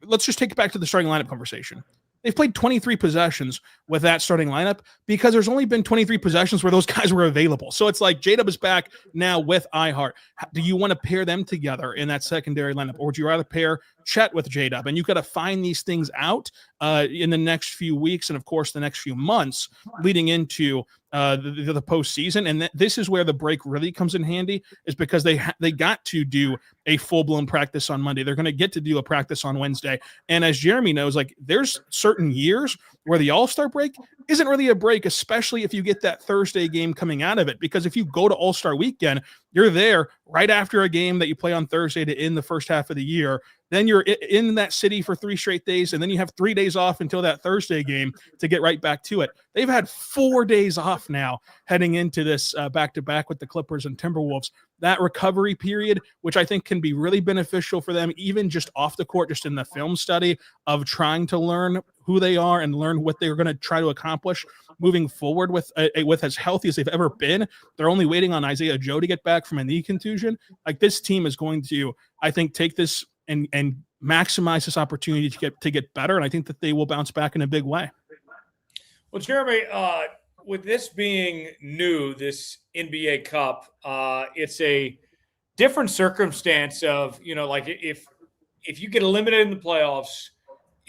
let's just take it back to the starting lineup conversation. They've played 23 possessions with that starting lineup because there's only been 23 possessions where those guys were available. So it's like J-Dub is back now with iHeart. Do you want to pair them together in that secondary lineup, or would you rather pair Chet with J-Dub? And you've got to find these things out in the next few weeks and, of course, the next few months leading into the postseason. And this is where the break really comes in handy, is because they got to do a full-blown practice on Monday. They're going to get to do a practice on Wednesday. And as Jeremy knows, like there's certain years where the All-Star break isn't really a break, especially if you get that Thursday game coming out of it. Because if you go to All-Star weekend, you're there right after a game that you play on Thursday to end the first half of the year. Then you're in that city for 3 straight days, and then you have 3 days off until that Thursday game to get right back to it. They've had 4 days off now heading into this back-to-back with the Clippers and Timberwolves. That recovery period, which I think can be really beneficial for them, even just off the court, just in the film study of trying to learn who they are and learn what they're going to try to accomplish moving forward with as healthy as they've ever been. They're only waiting on Isaiah Joe to get back from a knee contusion. Like this team is going to, I think, take this and maximize this opportunity to get better. And I think that they will bounce back in a big way.
Well, Jeremy, with this being new, this NBA Cup, it's a different circumstance of, like if you get eliminated in the playoffs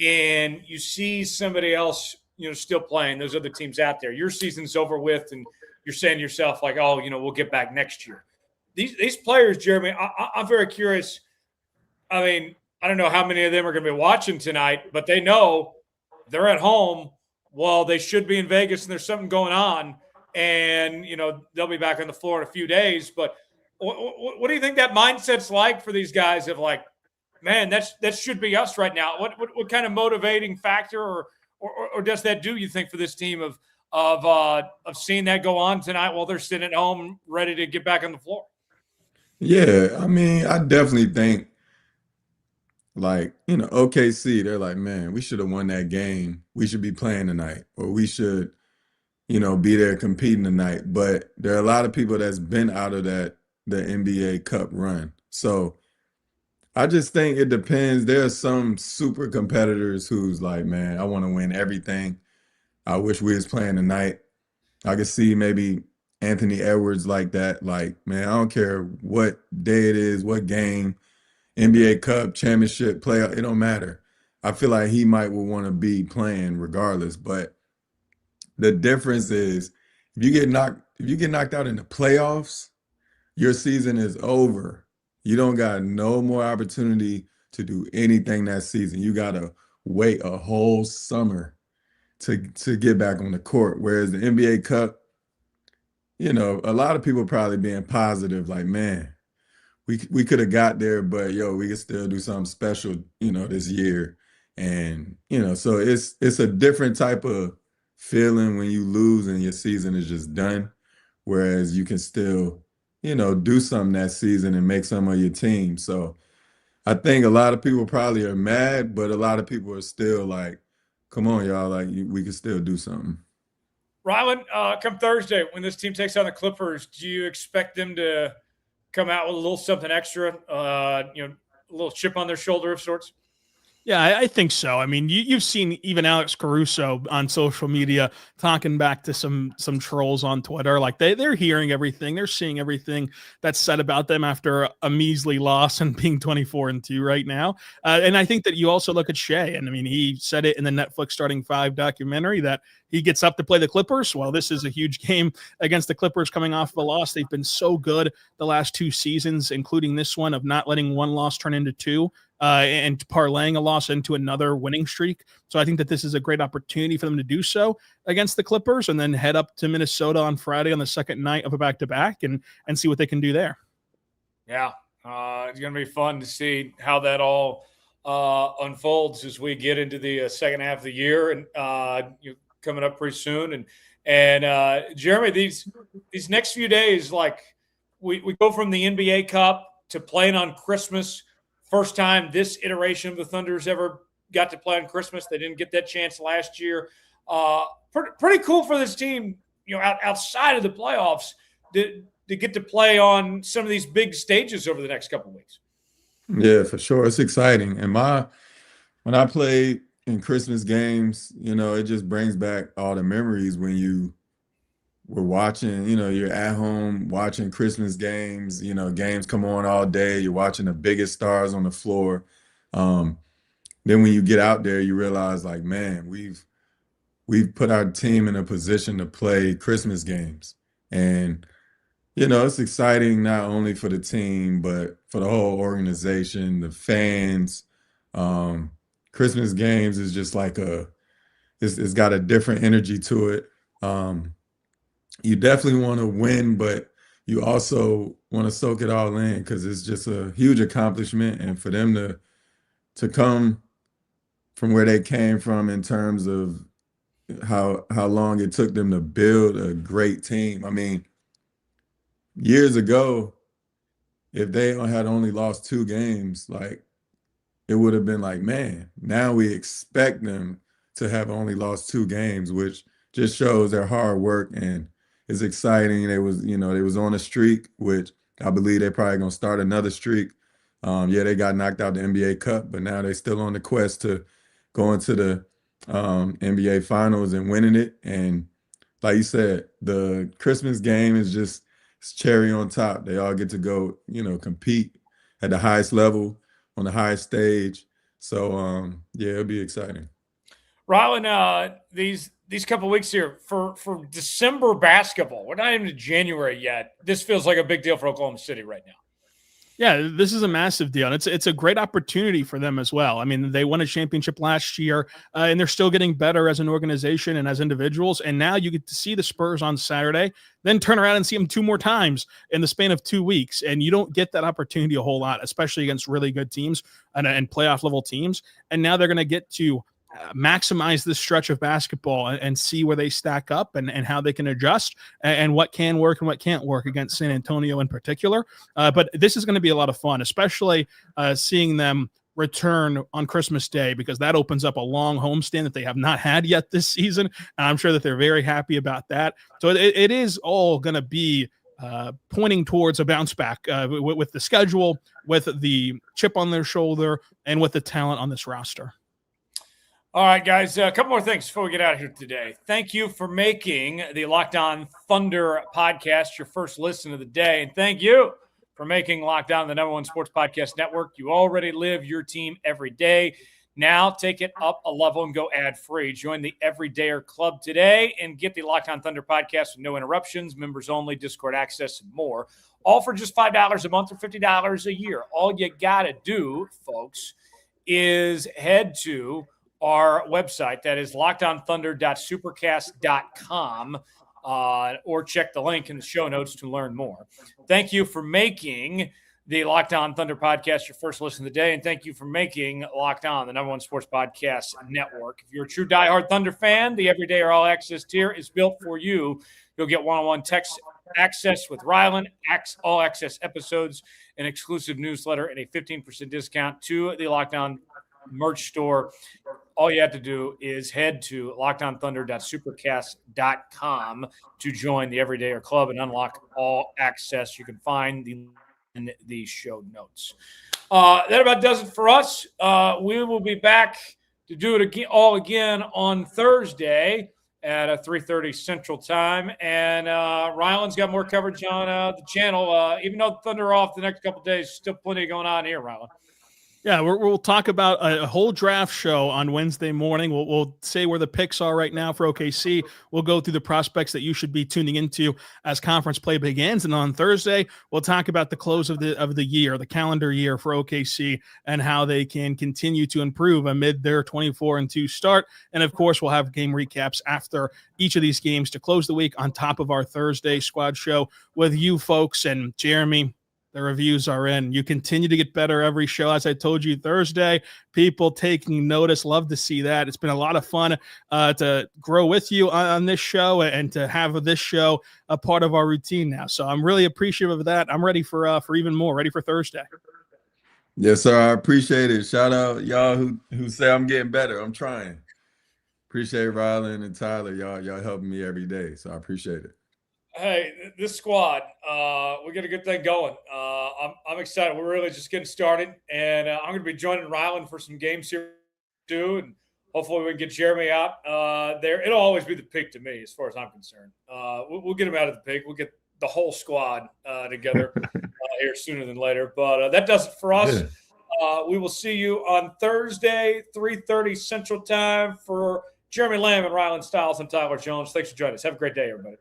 and you see somebody else, still playing, those other teams out there, your season's over with, and you're saying to yourself like, oh, we'll get back next year. These players, Jeremy, I'm very curious. I mean, I don't know how many of them are going to be watching tonight, but they know they're at home. Well, they should be in Vegas and there's something going on, and, they'll be back on the floor in a few days. But what do you think that mindset's like for these guys of like, man, that should be us right now? What kind of motivating factor or does that do, you think, for this team of seeing that go on tonight while they're sitting at home ready to get back on the floor?
Yeah, I mean, I definitely think, like, OKC, they're like, man, we should have won that game. We should be playing tonight, or we should, be there competing tonight. But there are a lot of people that's been out of the NBA Cup run. So I just think it depends. There are some super competitors who's like, man, I want to win everything. I wish we was playing tonight. I could see maybe Anthony Edwards like that. Like, man, I don't care what day it is, what game, NBA Cup, championship, playoff, it don't matter. I feel like he might want to be playing regardless. But the difference is if you get knocked out in the playoffs, your season is over. You don't got no more opportunity to do anything that season. You gotta wait a whole summer to get back on the court. Whereas the NBA Cup, a lot of people probably being positive, like, man, we could have got there, but we could still do something special, this year. And, so it's a different type of feeling when you lose and your season is just done. whereas you can still, do something that season and make some of your team. So I think a lot of people probably are mad, but a lot of people are still like, come on, y'all, like we can still do something.
Rylan, come Thursday, when this team takes on the Clippers, do you expect them to come out with a little something extra, a little chip on their shoulder of sorts?
Yeah, I think so. I mean, you've seen even Alex Caruso on social media talking back to some trolls on Twitter. Like they're hearing everything, they're seeing everything that's said about them after a measly loss and being 24-2 right now. And I think that you also look at Shea, and I mean, he said it in the Netflix Starting Five documentary that he gets up to play the Clippers. Well, this is a huge game against the Clippers coming off of a loss. They've been so good the last 2 seasons, including this one, of not letting one loss turn into 2. And parlaying a loss into another winning streak. So I think that this is a great opportunity for them to do so against the Clippers, and then head up to Minnesota on Friday on the second night of a back-to-back and see what they can do there.
Yeah, it's going to be fun to see how that all unfolds as we get into the second half of the year, and coming up pretty soon. And Jeremy, these next few days, like we go from the NBA Cup to playing on Christmas. First time this iteration of the Thunder's ever got to play on Christmas. They didn't get that chance last year. Pretty cool for this team, outside of the playoffs, to get to play on some of these big stages over the next couple of weeks.
Yeah, for sure. It's exciting. And when I played in Christmas games, it just brings back all the memories when you were watching, you're at home watching Christmas games, games come on all day. You're watching the biggest stars on the floor. Then when you get out there, you realize like, man, we've put our team in a position to play Christmas games. And, it's exciting not only for the team, but for the whole organization, the fans. Christmas games is just like it's got a different energy to it. You definitely want to win, but you also want to soak it all in because it's just a huge accomplishment. And for them to come from where they came from in terms of how long it took them to build a great team. I mean, years ago, if they had only lost 2 games, like it would have been like, man, now we expect them to have only lost 2 games, which just shows their hard work, and it's exciting. They was on a streak, which I believe they're probably gonna start another streak. They got knocked out the NBA Cup, but now they're still on the quest to go into the NBA Finals and winning it. And like you said, the Christmas game is just it's cherry on top. They all get to go, compete at the highest level on the highest stage. So it'll be exciting.
Rylan, these couple of weeks here for December basketball, we're not even to January yet. This feels like a big deal for Oklahoma City right now.
Yeah, this is a massive deal. And it's a great opportunity for them as well. I mean, they won a championship last year, and they're still getting better as an organization and as individuals. And now you get to see the Spurs on Saturday, then turn around and see them 2 more times in the span of 2 weeks. And you don't get that opportunity a whole lot, especially against really good teams and playoff level teams. And now they're going to get to maximize this stretch of basketball and see where they stack up and how they can adjust and what can work and what can't work against San Antonio in particular. But this is going to be a lot of fun, especially seeing them return on Christmas Day, because that opens up a long homestand that they have not had yet this season. And I'm sure that they're very happy about that. So it is all going to be pointing towards a bounce back with the schedule, with the chip on their shoulder, and with the talent on this roster.
All right, guys, a couple more things before we get out of here today. Thank you for making the Locked On Thunder podcast your first listen of the day. And thank you for making Locked On the #1 sports podcast network. You already live your team every day. Now take it up a level and go ad-free. Join the Everydayer Club today and get the Locked On Thunder podcast with no interruptions, members only, Discord access, and more. All for just $5 a month or $50 a year. All you got to do, folks, is head to our website, that is lockedonthunder.supercast.com, or check the link in the show notes to learn more. Thank you for making the Locked On Thunder podcast your first listen of the day, and thank you for making Locked On the #1 sports podcast network. If you're a true diehard Thunder fan, the Everyday or All Access tier is built for you. You'll get one-on-one text access with Rylan, all access episodes, an exclusive newsletter, and a 15% discount to the Lockdown merch store. All you have to do is head to lockdownthunder.supercast.com to join the Everydayer Club and unlock all access. You can find in the show notes. That about does it for us. We will be back to do it all again on Thursday at 3:30 Central Time. And Rylan's got more coverage on the channel. Even though the Thunder are off the next couple of days, still plenty going on here, Rylan.
Yeah, we'll talk about a whole draft show on Wednesday morning. We'll say where the picks are right now for OKC. We'll go through the prospects that you should be tuning into as conference play begins. And on Thursday, we'll talk about the close of the year, the calendar year for OKC, and how they can continue to improve amid their 24-2 start. And of course, we'll have game recaps after each of these games to close the week on top of our Thursday squad show with you folks. And Jeremy, the reviews are in. You continue to get better every show. As I told you Thursday, people taking notice. Love to see that. It's been a lot of fun to grow with you on this show and to have this show a part of our routine now. So I'm really appreciative of that. I'm ready for even more, ready for Thursday.
Yes, sir. I appreciate it. Shout out y'all who say I'm getting better. I'm trying. Appreciate Rylan and Tyler. Y'all helping me every day. So I appreciate it.
Hey, this squad, we got a good thing going. I'm excited. We're really just getting started, and I'm going to be joining Rylan for some games here too, and hopefully we can get Jeremy out there. It'll always be the pick to me as far as I'm concerned. We'll get him out of the pick. We'll get the whole squad together here sooner than later. But that does it for us. Yeah. We will see you on Thursday, 3:30 Central Time for Jeremy Lamb and Rylan Stiles and Tyler Jones. Thanks for joining us. Have a great day, everybody.